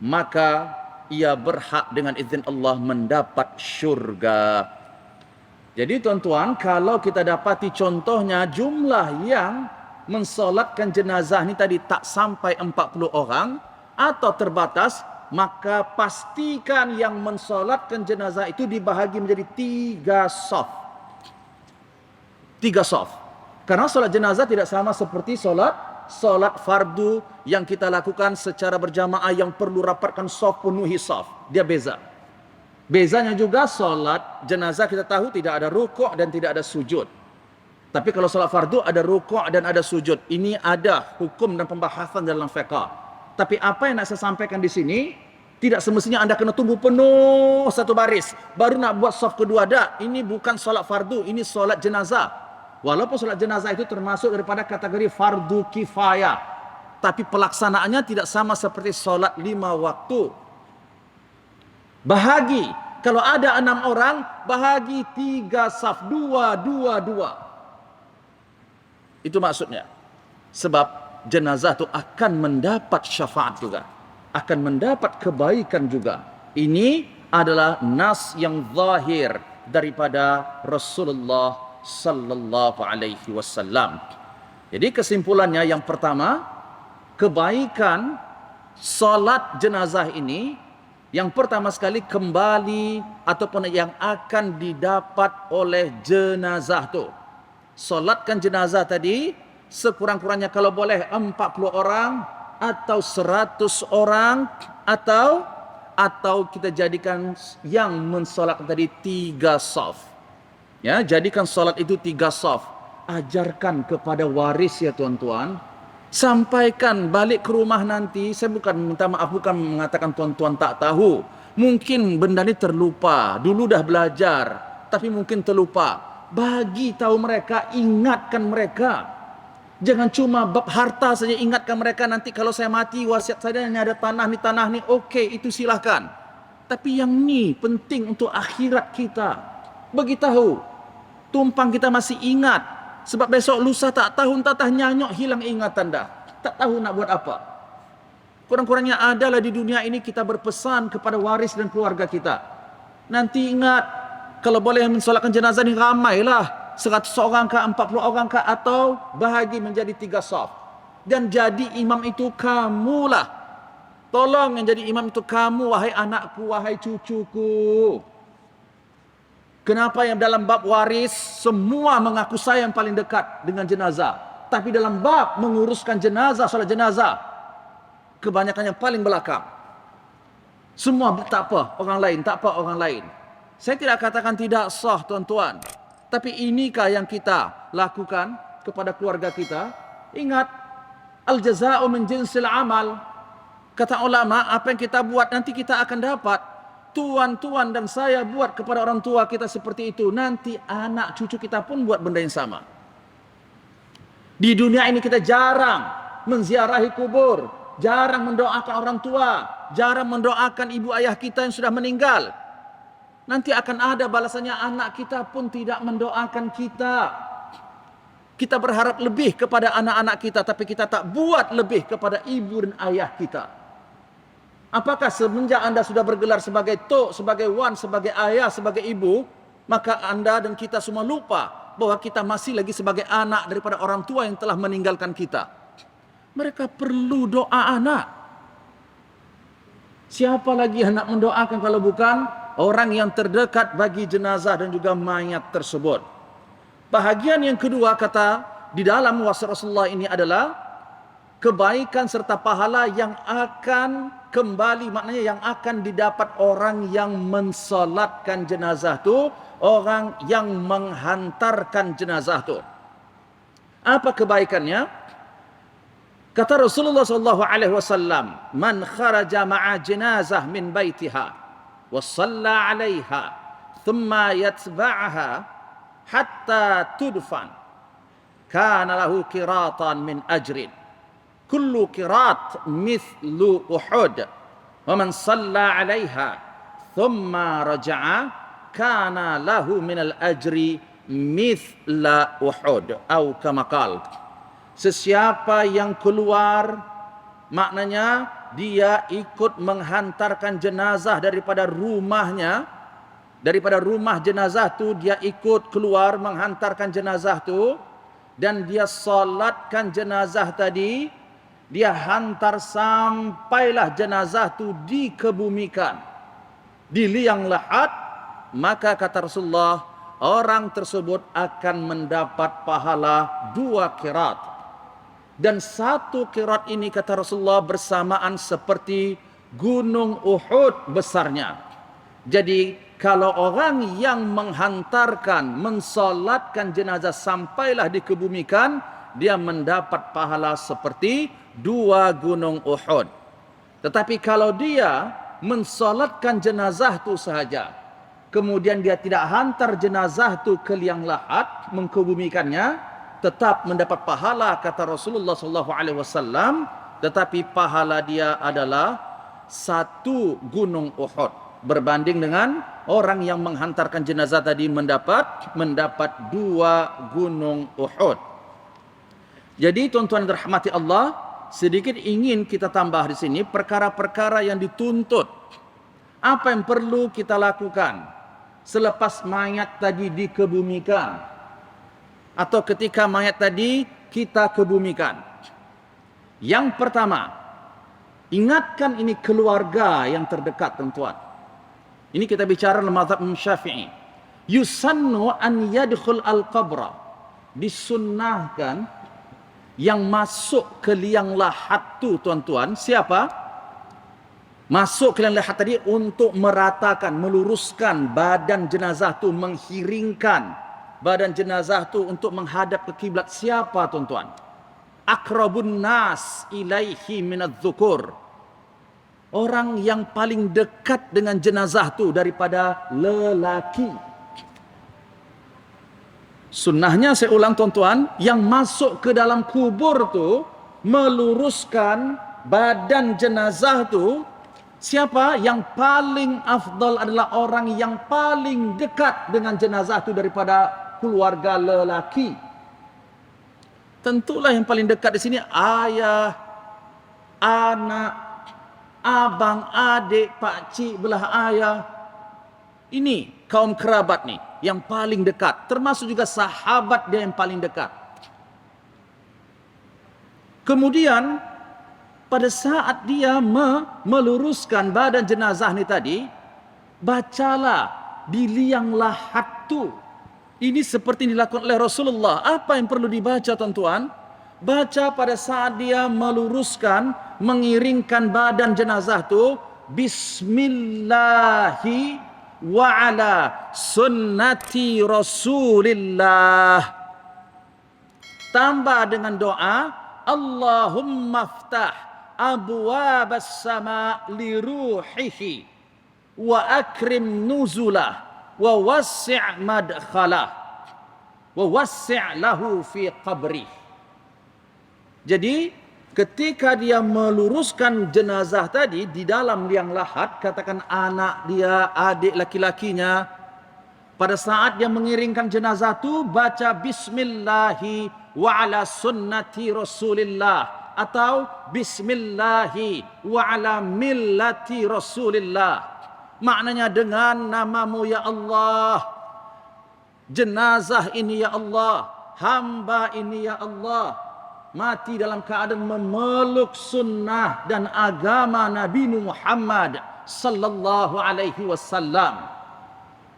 maka ia berhak dengan izin Allah mendapat syurga. Jadi tuan-tuan, kalau kita dapati contohnya jumlah yang mensolatkan jenazah ni tadi tak sampai 40 orang atau terbatas, maka pastikan yang mensolatkan jenazah itu dibahagi menjadi 3 saf. 3 saf. Karena solat jenazah tidak sama seperti solat fardu yang kita lakukan secara berjamaah yang perlu rapatkan saf, penuhi saf. Dia beza. Bezanya juga solat jenazah kita tahu tidak ada rukuk dan tidak ada sujud. Tapi kalau solat fardu ada rukuk dan ada sujud. Ini ada hukum dan pembahasan dalam fiqh. Tapi apa yang nak saya sampaikan di sini, tidak semestinya anda kena tunggu penuh satu baris baru nak buat saf kedua. Dah, ini bukan solat fardu, ini solat jenazah. Walaupun solat jenazah itu termasuk daripada kategori fardu kifayah, tapi pelaksanaannya tidak sama seperti solat 5 waktu. Bahagi, kalau ada 6 orang, bahagi 3 saf, 2. Itu maksudnya. Sebab jenazah itu akan mendapat syafaat juga, akan mendapat kebaikan juga. Ini adalah nas yang zahir daripada Rasulullah sallallahu alaihi wasallam. Jadi kesimpulannya, yang pertama, kebaikan solat jenazah ini, yang pertama sekali kembali ataupun yang akan didapat oleh jenazah tu. Solatkan jenazah tadi sekurang-kurangnya kalau boleh 40 orang atau 100 orang atau kita jadikan yang mensolatkan tadi 3 saf. Ya, jadikan solat itu 3 saf. Ajarkan kepada waris ya tuan-tuan. Sampaikan balik ke rumah nanti. Saya bukan minta maaf, bukan mengatakan tuan-tuan tak tahu. Mungkin benda ni terlupa. Dulu dah belajar, tapi mungkin terlupa. Bagi tahu mereka, ingatkan mereka. Jangan cuma bab harta saja ingatkan mereka. Nanti kalau saya mati, wasiat saya ni ada tanah ni. Okey, itu silahkan. Tapi yang ni penting untuk akhirat kita. Beritahu. Tumpang kita masih ingat. Sebab besok lusa tak tahu, entah nyanyok hilang ingatan dah. Tak tahu nak buat apa. Kurang-kurangnya adalah di dunia ini kita berpesan kepada waris dan keluarga kita. Nanti ingat, kalau boleh mensolatkan jenazah ni ramailah. 100 orang ke, 40 orang ke, atau bahagi menjadi 3 saf. Dan jadi imam itu kamulah. Tolong yang jadi imam itu kamu, wahai anakku, wahai cucuku. Kenapa yang dalam bab waris semua mengaku saya yang paling dekat dengan jenazah, tapi dalam bab menguruskan jenazah, solat jenazah, kebanyakan yang paling belakang. Semua tak apa orang lain, tak apa orang lain. Saya tidak katakan tidak sah tuan-tuan. Tapi inikah yang kita lakukan kepada keluarga kita? Ingat, al-jaza'u min jinsil amal. Kata ulama, apa yang kita buat nanti kita akan dapat. Tuan-tuan dan saya buat kepada orang tua kita seperti itu. Nanti anak cucu kita pun buat benda yang sama. Di dunia ini kita jarang menziarahi kubur, jarang mendoakan orang tua, jarang mendoakan ibu ayah kita yang sudah meninggal. Nanti akan ada balasannya, anak kita pun tidak mendoakan kita. Kita berharap lebih kepada anak-anak kita, tapi kita tak buat lebih kepada ibu dan ayah kita. Apakah semenjak anda sudah bergelar sebagai tok, sebagai wan, sebagai ayah, sebagai ibu, maka anda dan kita semua lupa bahwa kita masih lagi sebagai anak daripada orang tua yang telah meninggalkan kita. Mereka perlu doa anak. Siapa lagi yang nak mendoakan kalau bukan orang yang terdekat bagi jenazah dan juga mayat tersebut. Bahagian yang kedua kata di dalam wasiat Rasulullah ini adalah kebaikan serta pahala yang akan kembali, maknanya yang akan didapat orang yang mensolatkan jenazah tu, orang yang menghantarkan jenazah tu. Apa kebaikannya? Kata Rasulullah SAW, "Man kharaja ma'a jenazah min baitiha wa shalla 'alaiha thumma yatba'aha hatta tudfan kana lahu qiratan min ajrin kullu qirat mithlu Uhud wa man shalla 'alaiha thumma raja'a kana lahu min al-ajri mithla Uhud atau kama qala." Sesiapa yang keluar, maknanya dia ikut menghantarkan jenazah daripada rumahnya, daripada rumah jenazah tu dia ikut keluar menghantarkan jenazah tu, dan dia solatkan jenazah tadi, dia hantar sampailah jenazah tu dikebumikan, di liang lahat, maka kata Rasulullah, orang tersebut akan mendapat pahala 2 qirat. Dan 1 qirat ini kata Rasulullah bersamaan seperti gunung Uhud besarnya. Jadi kalau orang yang menghantarkan, mensolatkan jenazah sampailah dikebumikan, dia mendapat pahala seperti 2 gunung Uhud. Tetapi kalau dia mensolatkan jenazah itu sahaja, kemudian dia tidak hantar jenazah itu ke liang lahat, mengkebumikannya, tetap mendapat pahala kata Rasulullah SAW, tetapi pahala dia adalah 1 gunung Uhud berbanding dengan orang yang menghantarkan jenazah tadi mendapat 2 gunung Uhud. Jadi tuan-tuan dirahmati Allah, sedikit ingin kita tambah di sini perkara-perkara yang dituntut. Apa yang perlu kita lakukan selepas mayat tadi dikebumikan, atau ketika mayat tadi kita kebumikan? Yang pertama, ingatkan ini keluarga yang terdekat tuan-tuan. Ini kita bicara dalam mazhab Syafi'i. Yusannu an yadkhul al-qabra. Disunnahkan yang masuk ke liang lahat tu tuan-tuan, siapa? Masuk ke liang lahat tadi untuk meratakan, meluruskan badan jenazah tu, menghiringkan badan jenazah tu untuk menghadap ke kiblat. Siapa tuan-tuan? Aqrabun nas ilaihi minadz-dzukur. Orang yang paling dekat dengan jenazah tu daripada lelaki. Sunnahnya, saya ulang tuan-tuan, yang masuk ke dalam kubur tu meluruskan badan jenazah tu, siapa? Yang paling afdal adalah orang yang paling dekat dengan jenazah tu daripada keluarga lelaki. Tentulah yang paling dekat di sini ayah, anak, abang, adik, pakcik belah ayah. Ini kaum kerabat nih yang paling dekat, termasuk juga sahabat dia yang paling dekat. Kemudian pada saat dia meluruskan badan jenazah ni tadi, bacalah di liang lahat tu. Ini seperti dilakukan oleh Rasulullah. Apa yang perlu dibaca tuan-tuan? Baca pada saat dia meluruskan, mengiringkan badan jenazah tu, bismillahi wa ala sunnati Rasulillah. Tambah dengan doa, Allahumma ftah abwabas sama li ruhihi wa akrim nuzulah wa wassi' madkhalah wa wassi' lahu fi qabri. Jadi ketika dia meluruskan jenazah tadi di dalam liang lahat, katakan anak dia, adik laki-lakinya, pada saat dia mengiringkan jenazah itu baca bismillahi wa ala sunnati Rasulillah atau bismillahi wa ala millati Rasulillah. Maknanya dengan namamu ya Allah, jenazah ini ya Allah, hamba ini ya Allah mati dalam keadaan memeluk sunnah dan agama Nabi Muhammad sallallahu alaihi wasallam.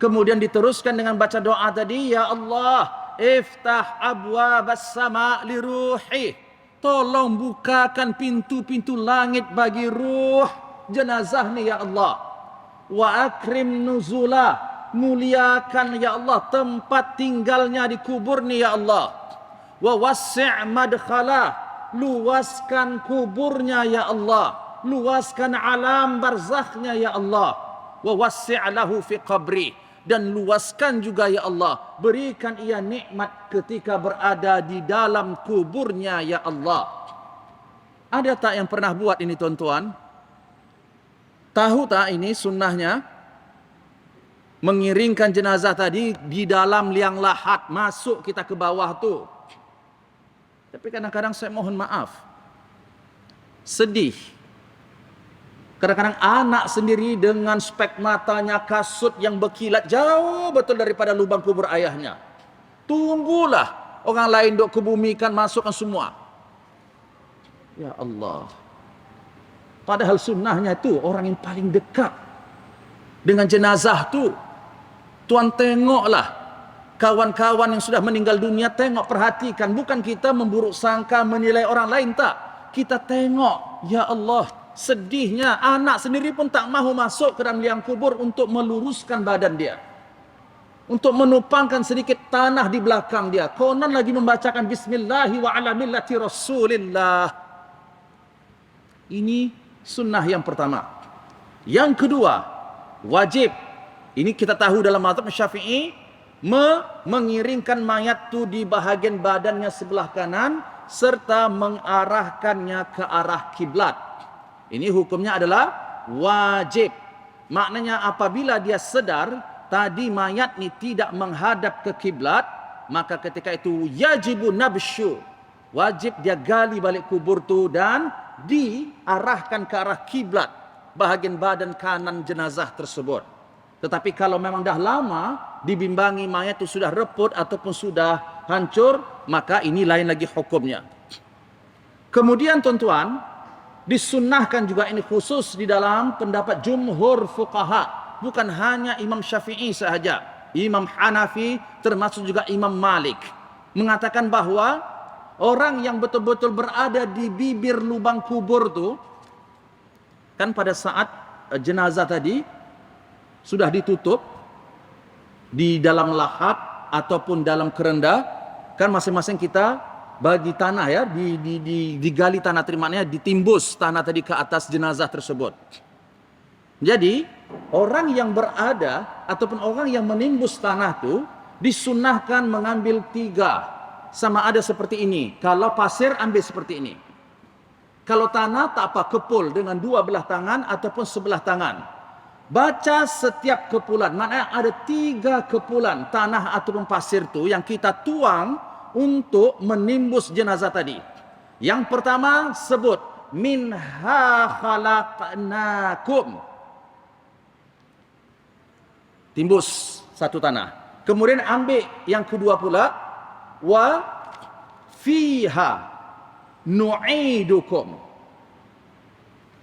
Kemudian diteruskan dengan baca doa tadi, ya Allah, iftah abwabas sama li ruhi. Tolong bukakan pintu-pintu langit bagi ruh jenazah ni ya Allah. Wa akrim nuzula, muliakan ya Allah tempat tinggalnya di kubur ni ya Allah. Wa wassi' madkhalah, luaskan kuburnya ya Allah, luaskan alam barzakhnya ya Allah. Wa wassi' lahu fi qabri, dan luaskan juga ya Allah, berikan ia nikmat ketika berada di dalam kuburnya ya Allah. Ada tak yang pernah buat ini tuan-tuan? Tahu tak ini sunnahnya? Mengiringkan jenazah tadi di dalam liang lahat, masuk kita ke bawah tu. Tapi kadang-kadang saya mohon maaf, sedih. Kadang-kadang anak sendiri dengan spek matanya, kasut yang berkilat jauh betul daripada lubang kubur ayahnya. Tunggulah orang lain dok kebumikan, masukkan semua. Ya Allah. Padahal sunnahnya itu orang yang paling dekat dengan jenazah tu. Tuan tengoklah kawan-kawan yang sudah meninggal dunia, tengok, perhatikan. Bukan kita memburuk sangka, menilai orang lain, tak. Kita tengok, ya Allah, sedihnya anak sendiri pun tak mahu masuk ke dalam liang kubur untuk meluruskan badan dia, untuk menupangkan sedikit tanah di belakang dia. Konon lagi membacakan bismillahi wa ala millati Rasulillah. Ini sunnah yang pertama. Yang kedua, wajib. Ini kita tahu dalam mazhab Syafi'i, mengiringkan mayat itu di bahagian badannya sebelah kanan serta mengarahkannya ke arah kiblat. Ini hukumnya adalah wajib. Maknanya apabila dia sedar tadi mayat ni tidak menghadap ke kiblat, maka ketika itu yajibu nabsyu, wajib dia gali balik kubur tu dan diarahkan ke arah kiblat bahagian badan kanan jenazah tersebut. Tetapi kalau memang dah lama dibimbangi mayat itu sudah reput ataupun sudah hancur, maka ini lain lagi hukumnya. Kemudian tuan-tuan, disunnahkan juga ini khusus di dalam pendapat jumhur fuqaha, bukan hanya Imam Syafi'i sahaja. Imam Hanafi termasuk juga Imam Malik mengatakan bahawa orang yang betul-betul berada di bibir lubang kubur tu, kan pada saat jenazah tadi sudah ditutup di dalam lahat ataupun dalam kerenda, kan masing-masing kita bagi tanah ya, digali tanah, terimanya ditimbus tanah tadi ke atas jenazah tersebut. Jadi orang yang berada ataupun orang yang menimbus tanah itu disunnahkan mengambil 3, sama ada seperti ini. Kalau pasir ambil seperti ini. Kalau tanah tak apa, kepul dengan 2 belah tangan ataupun sebelah tangan. Baca setiap kepulan, maknanya ada 3 kepulan tanah ataupun pasir tu yang kita tuang untuk menimbus jenazah tadi. Yang pertama sebut minha khalaqnakum, timbus 1 tanah. Kemudian ambil yang kedua pula, wa fiha nu'idukum,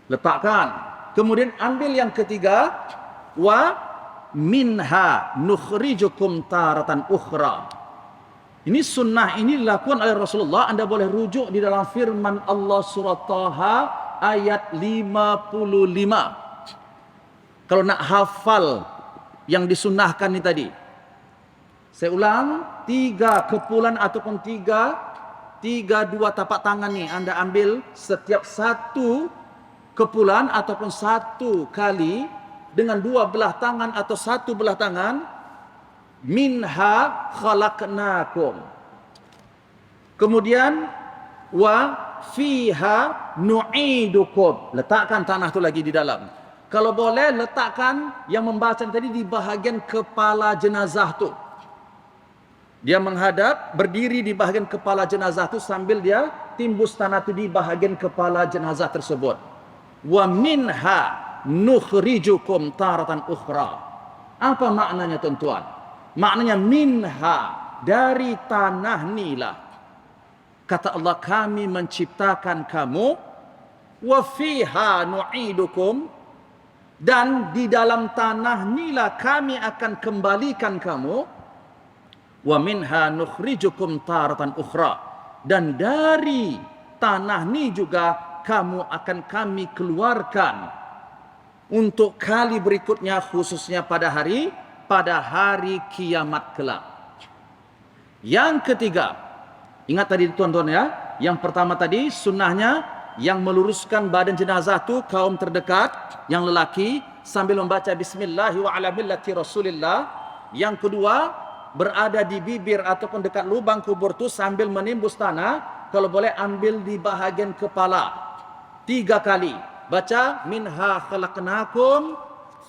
letakkan. Kemudian ambil yang ketiga, wa minha nukhrijukum taratan ukhra. Ini sunnah, ini dilakukan oleh Rasulullah. Anda boleh rujuk di dalam firman Allah surah Taha ayat 55. Kalau nak hafal yang disunahkan ni tadi, saya ulang, 3 kepulan ataupun tiga dua tapak tangan ni anda ambil setiap satu kepulan ataupun satu kali dengan 2 belah tangan atau 1 belah tangan. Minha khalaqnakum. Kemudian wa fiha nu'idukum. Letakkan tanah tu lagi di dalam. Kalau boleh letakkan yang membaca tadi di bahagian kepala jenazah tu. Dia menghadap, berdiri di bahagian kepala jenazah tu sambil dia timbus tanah tu di bahagian kepala jenazah tersebut. Wa minha nukhrijukum taratan ukhra. Apa maknanya tuan-tuan? Maknanya minha, dari tanah nilah. Kata Allah, kami menciptakan kamu. Wa fiha nu'idukum, dan di dalam tanah nilah kami akan kembalikan kamu. Wa minha nukhrijukum taratan ukhra, dan dari tanah ni juga kamu akan kami keluarkan untuk kali berikutnya, khususnya pada hari kiamat kelak. Yang ketiga, ingat tadi tuan-tuan ya, yang pertama tadi sunnahnya yang meluruskan badan jenazah tu kaum terdekat yang lelaki sambil membaca bismillahi wa ala millati rasulillah. Yang kedua, berada di bibir ataupun dekat lubang kubur tu sambil menimbus tanah, kalau boleh ambil di bahagian kepala 3 kali. Baca minha khalaqnakum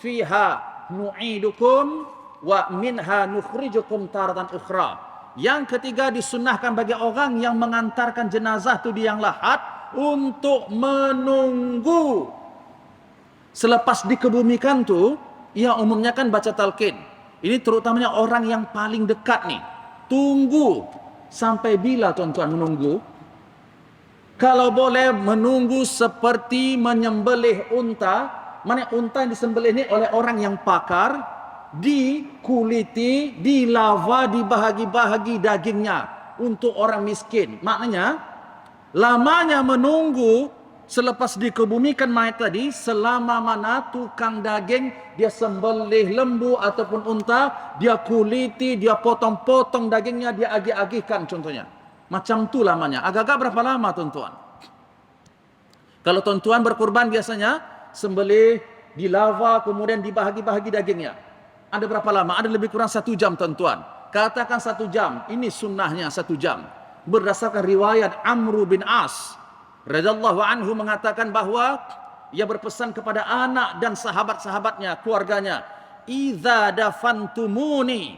fiha nu'idukum wa minha nukhrijukum taratan ukhra. Yang ketiga, disunnahkan bagi orang yang mengantarkan jenazah tu di yang lahat untuk menunggu selepas dikebumikan tu. Ia umumnya kan baca talqin. Ini terutamanya orang yang paling dekat nih. Tunggu sampai bila tuan-tuan menunggu? Kalau boleh menunggu seperti menyembelih unta. Mana unta yang disembelih ini oleh orang yang pakar, dikuliti, dilava, dibahagi-bahagi dagingnya untuk orang miskin. Maknanya lamanya menunggu selepas dikebumikan mayat tadi, selama mana tukang daging dia sembelih lembu ataupun unta, dia kuliti, dia potong-potong dagingnya, dia agih-agihkan contohnya. Macam tu lamanya. Agak-agak berapa lama tuan-tuan? Kalau tuan-tuan berkurban biasanya sembelih, dilava, kemudian dibahagi-bahagi dagingnya. Ada berapa lama? Ada lebih kurang 1 jam tuan-tuan. Katakan 1 jam. Ini sunnahnya 1 jam. Berdasarkan riwayat Amr bin As radhiyallahu anhu mengatakan bahawa ia berpesan kepada anak dan sahabat-sahabatnya, keluarganya, "Idza dafantumuni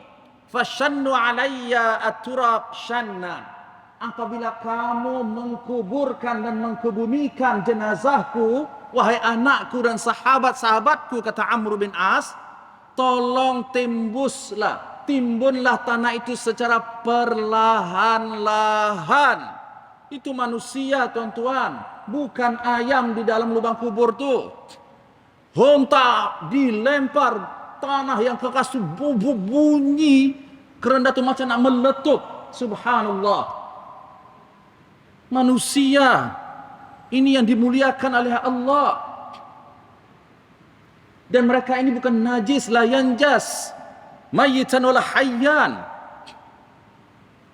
fashannu alayya at-turab shanna." Apabila kamu mengkuburkan dan mengkebumikan jenazahku, wahai anakku dan sahabat-sahabatku, kata Amr bin As, tolong timbunlah tanah itu secara perlahan-lahan. Itu manusia tuan-tuan, bukan ayam di dalam lubang kubur tu. Hontak dilempar tanah yang kekas tu bunyi kerendah tu macam nak meletup. Subhanallah. Manusia ini yang dimuliakan oleh Allah. Dan mereka ini bukan najis, la yanjas, mayyitan wala hayyan.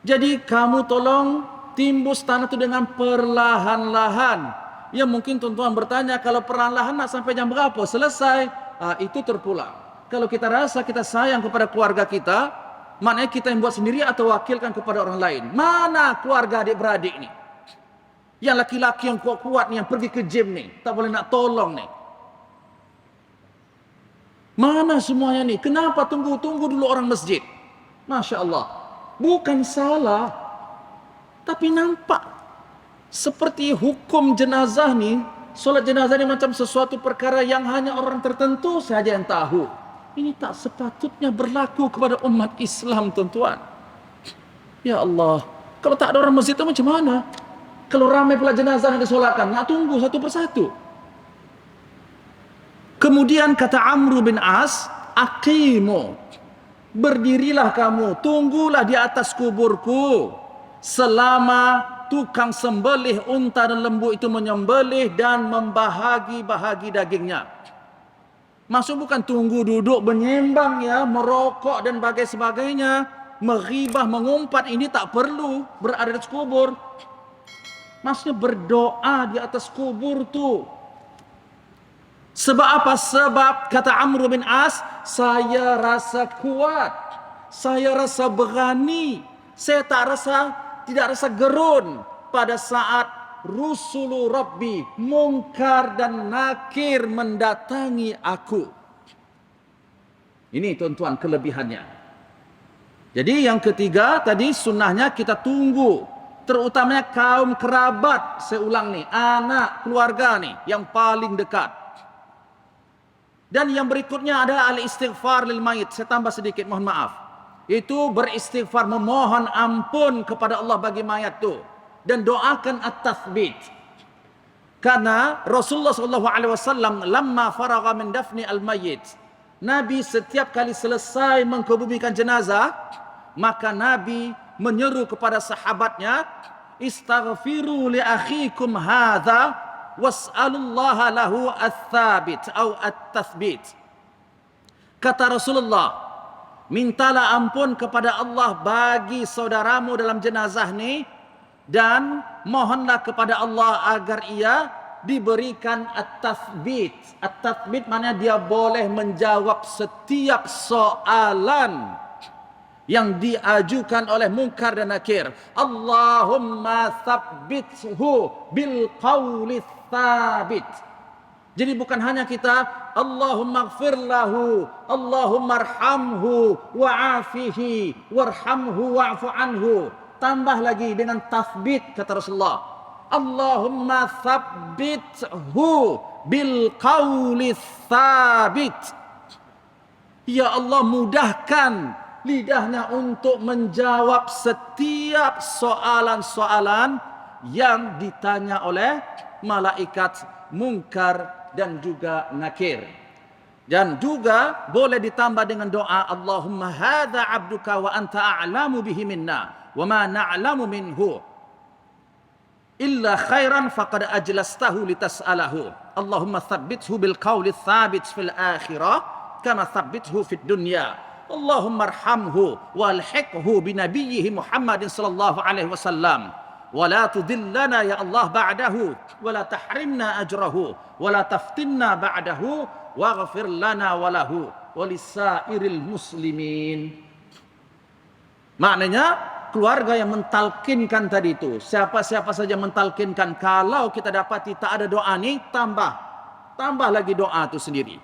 Jadi kamu tolong timbus tanah itu dengan perlahan-lahan. Ya mungkin tuan-tuan bertanya, kalau perlahan-lahan nak sampai jam berapa? Selesai. Itu terpulang. Kalau kita rasa kita sayang kepada keluarga kita, maknanya kita yang buat sendiri atau wakilkan kepada orang lain. Mana keluarga adik-beradik ni? Yang laki-laki yang kuat-kuat ni, yang pergi ke gym ni, tak boleh nak tolong ni. Mana semuanya ni? Kenapa tunggu dulu orang masjid? Masya Allah. Bukan salah, tapi nampak seperti hukum jenazah ni, solat jenazah ni macam sesuatu perkara yang hanya orang tertentu saja yang tahu. Ini tak sepatutnya berlaku kepada umat Islam, tuan-tuan. Ya Allah, kalau tak ada orang masjid itu macam mana? Kalau ramai pula jenazah yang disolatkan, nak tunggu satu persatu. Kemudian kata Amr bin As, aqimu, berdirilah kamu, tunggulah di atas kuburku selama tukang sembelih unta dan lembu itu menyembelih dan membahagi-bahagi dagingnya. Maksud bukan tunggu duduk menyembang ya, merokok dan sebagainya, menghibah, mengumpat, ini tak perlu berada di kubur. Maksudnya berdoa di atas kubur tuh. Sebab apa? Sebab kata Amr bin As, saya rasa kuat, saya rasa berani, saya tidak rasa gerun pada saat Rusulu Rabbi, Munkar dan Nakir mendatangi aku. Ini tuan-tuan kelebihannya. Jadi yang ketiga tadi sunnahnya kita tunggu, terutamanya kaum kerabat, saya ulang nih, anak, keluarga nih yang paling dekat. Dan yang berikutnya adalah al-istighfar lil mayit. Saya tambah sedikit, mohon maaf. Itu beristighfar, memohon ampun kepada Allah bagi mayat itu. Dan doakan at-tathbit. Karena Rasulullah SAW lamma faragha min dafni al-mayyit, Nabi setiap kali selesai mengkebumikan jenazah, maka Nabi menyeru kepada sahabatnya, istaghfiru li akhikum hadza was'alullaha lahu at-thabit atau at-tathbit. Kata Rasulullah, mintalah ampun kepada Allah bagi saudaramu dalam jenazah ni, dan mohonlah kepada Allah agar ia diberikan at-tathbit. At-tathbit maknanya dia boleh menjawab setiap soalan yang diajukan oleh Munkar dan Nakir. Allahumma thabbithu bil qawli thabit. Jadi bukan hanya kita Allahumma gfir lahu, Allahumma arhamhu wa'afihi warhamhu wa'fu anhu. Tambah lagi dengan tathbit, kata Rasulullah, Allahumma thabbithu bil qawli thabit. Ya Allah, mudahkan lidahnya untuk menjawab setiap soalan-soalan yang ditanya oleh malaikat Munkar dan juga Nakir. Dan juga boleh ditambah dengan doa, Allahumma hadza abduka wa anta a'lamu bihi minna wa ma na'lamu minhu illa khairan faqad ajlastahu litas'alahu. Allahumma thabbithu bil qawli thabit fil akhirah kama thabbithu fid dunya. Allahumma arhamhu walhiqhu bi nabiyhi Muhammadin sallallahu alaihi wasallam wa la tudillana ya Allah ba'dahu wa la tahrimna ajrahu wa la taftinna ba'dahu waghfir lana wa lahu wa lisairil muslimin. Maknanya keluarga yang mentalkinkan tadi itu, siapa-siapa saja mentalkinkan, kalau kita dapati tak ada doa ni, tambah lagi doa itu sendiri.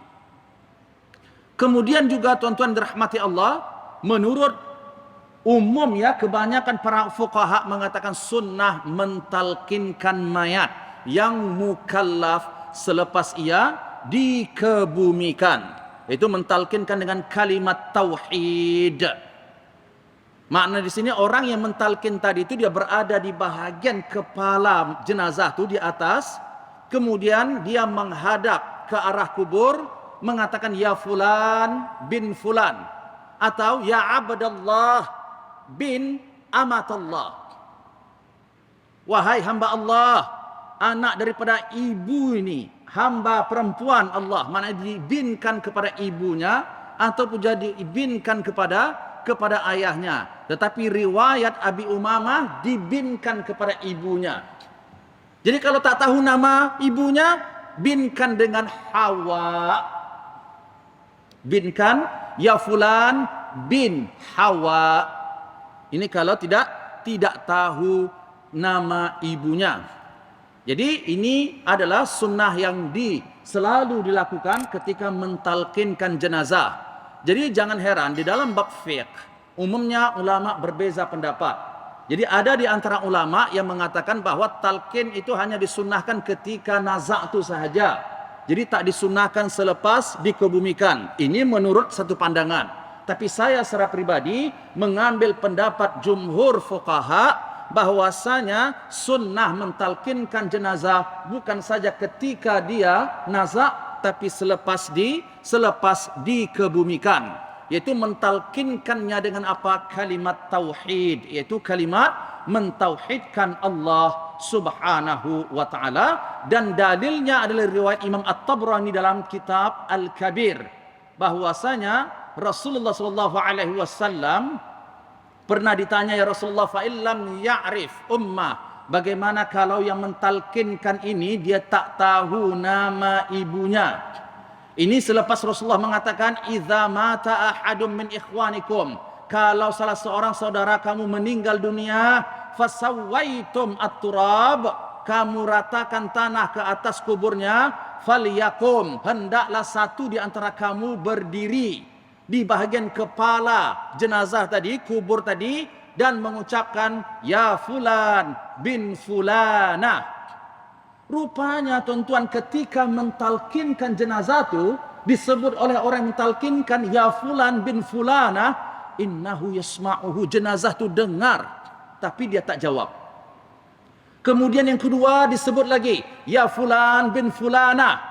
Kemudian juga tuan-tuan dirahmati Allah, menurut umum ya, kebanyakan para fuqaha mengatakan sunnah mentalkinkan mayat yang mukallaf selepas ia dikebumikan. Itu mentalkinkan dengan kalimat tauhid. Makna di sini orang yang mentalkin tadi itu dia berada di bahagian kepala jenazah tu di atas, kemudian dia menghadap ke arah kubur mengatakan ya fulan bin fulan atau ya Abdullah bin Amatallah. Wahai hamba Allah, anak daripada ibu ini, hamba perempuan Allah, mana dibinkan kepada ibunya ataupun jadi dibinkan kepada ayahnya. Tetapi riwayat Abi Umamah dibinkan kepada ibunya. Jadi kalau tak tahu nama ibunya, binkan dengan Hawa. Binkan ya fulan bin Hawa. Ini kalau tidak tahu nama ibunya. Jadi ini adalah sunnah yang selalu dilakukan ketika mentalkinkan jenazah. Jadi jangan heran di dalam bab fiqh umumnya ulama berbeza pendapat. Jadi ada di antara ulama yang mengatakan bahwa talqin itu hanya disunnahkan ketika nazak itu sahaja. Jadi tak disunnahkan selepas dikebumikan. Ini menurut satu pandangan. Tapi saya secara pribadi mengambil pendapat jumhur fuqaha bahwasanya sunnah mentalkinkan jenazah bukan saja ketika dia nazak, tapi selepas dikebumikan. yaitu mentalkinkannya dengan apa? Kalimat tauhid, yaitu kalimat mentauhidkan Allah Subhanahu wa taala. Dan dalilnya adalah riwayat Imam At-Tabrani dalam kitab Al-Kabir, bahwasanya Rasulullah sallallahu alaihi wasallam pernah ditanya, ya Rasulullah, fa illam ya'rif ummah, bagaimana kalau yang mentalkinkan ini dia tak tahu nama ibunya? Ini selepas Rasulullah mengatakan, idza mata ahadum min ikhwanikum, kalau salah seorang saudara kamu meninggal dunia, fasawaitum at-turab, kamu ratakan tanah ke atas kuburnya, falyakum, hendaklah satu di antara kamu berdiri di bahagian kepala jenazah tadi, kubur tadi, dan mengucapkan, ya fulan bin fulana. Rupanya tuan-tuan, ketika mentalkinkan jenazah itu disebut oleh orang yang mentalkinkan, ya fulan bin fulana, innahu yasma'uhu, jenazah itu dengar tapi dia tak jawab. Kemudian yang kedua disebut lagi, ya fulan bin fulana.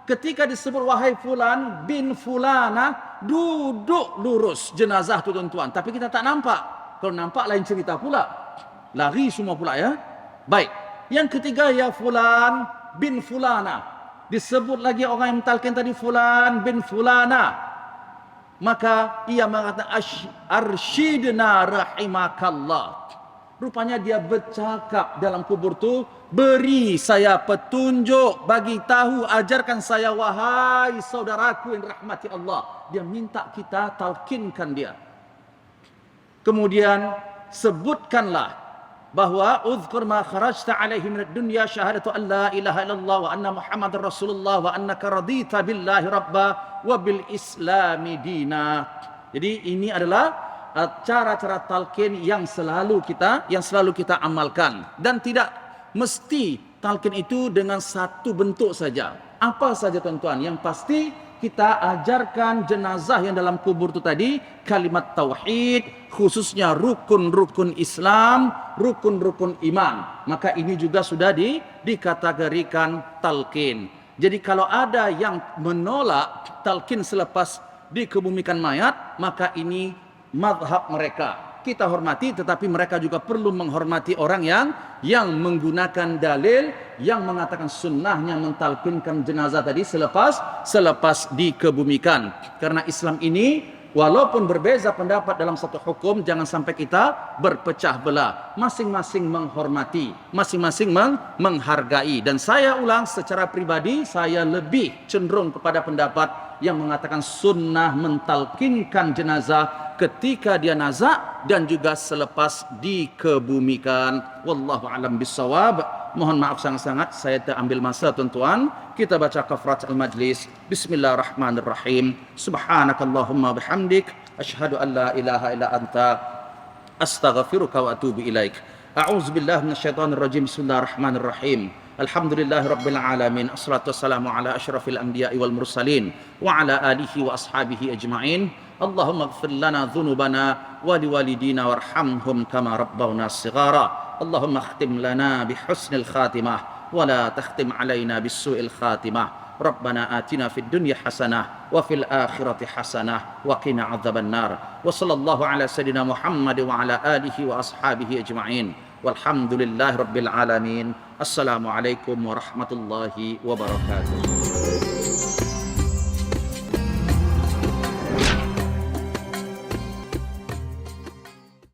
Ketika disebut wahai fulan bin fulana, duduk lurus jenazah itu tuan-tuan, tapi kita tak nampak. Kalau nampak lain cerita pula, lari semua pula ya. Baik. Yang ketiga, ya fulan bin fulana, disebut lagi orang yang mentalkin tadi fulan bin fulana, maka ia mengatakan, arsyidna rahimakallah. Rupanya dia bercakap dalam kubur tu, beri saya petunjuk, bagi tahu, ajarkan saya wahai saudaraku yang rahmati Allah. Dia minta kita talkinkan dia. Kemudian sebutkanlah bahwa uzkur ma kharajta alaihi minad dunya syahadatu an la ilaha illallah wa anna muhammadar rasulullah wa annaka radita billahi rabba wa bil islami dina. Jadi ini adalah cara-cara talqin yang selalu kita amalkan, dan tidak mesti talqin itu dengan satu bentuk saja. Apa saja tuan-tuan, yang pasti kita ajarkan jenazah yang dalam kubur itu tadi kalimat tauhid, khususnya rukun-rukun Islam, rukun-rukun iman. Maka ini juga sudah dikategorikan talqin. Jadi kalau ada yang menolak talqin selepas dikebumikan mayat, maka ini mazhab mereka. Kita hormati, tetapi mereka juga perlu menghormati orang yang menggunakan dalil yang mengatakan sunnahnya mentalkinkan jenazah tadi selepas dikebumikan. Karena Islam ini walaupun berbeza pendapat dalam satu hukum, jangan sampai kita berpecah belah. Masing-masing menghormati, masing-masing menghargai. Dan saya ulang, secara pribadi saya lebih cenderung kepada pendapat yang mengatakan sunnah mentalkinkan jenazah ketika dia nazak dan juga selepas dikebumikan. Wallahu alam bissawab. Mohon maaf sangat-sangat saya terambil masa tuan-tuan. Kita baca kafarat al-majlis. Bismillahirrahmanirrahim. Subhanakallahumma bihamdik, asyhadu an la ilaha illa anta, astaghfiruka wa atubu ilaik. A'udzubillahi minasyaitonir rajim. Bismillahirrahmanirrahim. Alhamdulillahi rabbil alamin. Assalatu wassalamu ala asyrafil anbiya'i wal mursalin wa ala alihi wa ashabihi ajma'in. Allahumma ighfir lana dhunubana wa liwalidina warhamhum kama rabbawna shighara. Allahumma akhtim lana bihusnil khatimah wa la takhtim alaina bisu'il khatimah. Rabbana atina fid dunya hasanah wa fil akhirati hasanah wa qina adzaban nar. Wa sallallahu ala sayidina Muhammad wa ala alihi wa ashabihi ajma'in. Walhamdulillahi rabbil alamin. Assalamualaikum warahmatullahi wabarakatuh.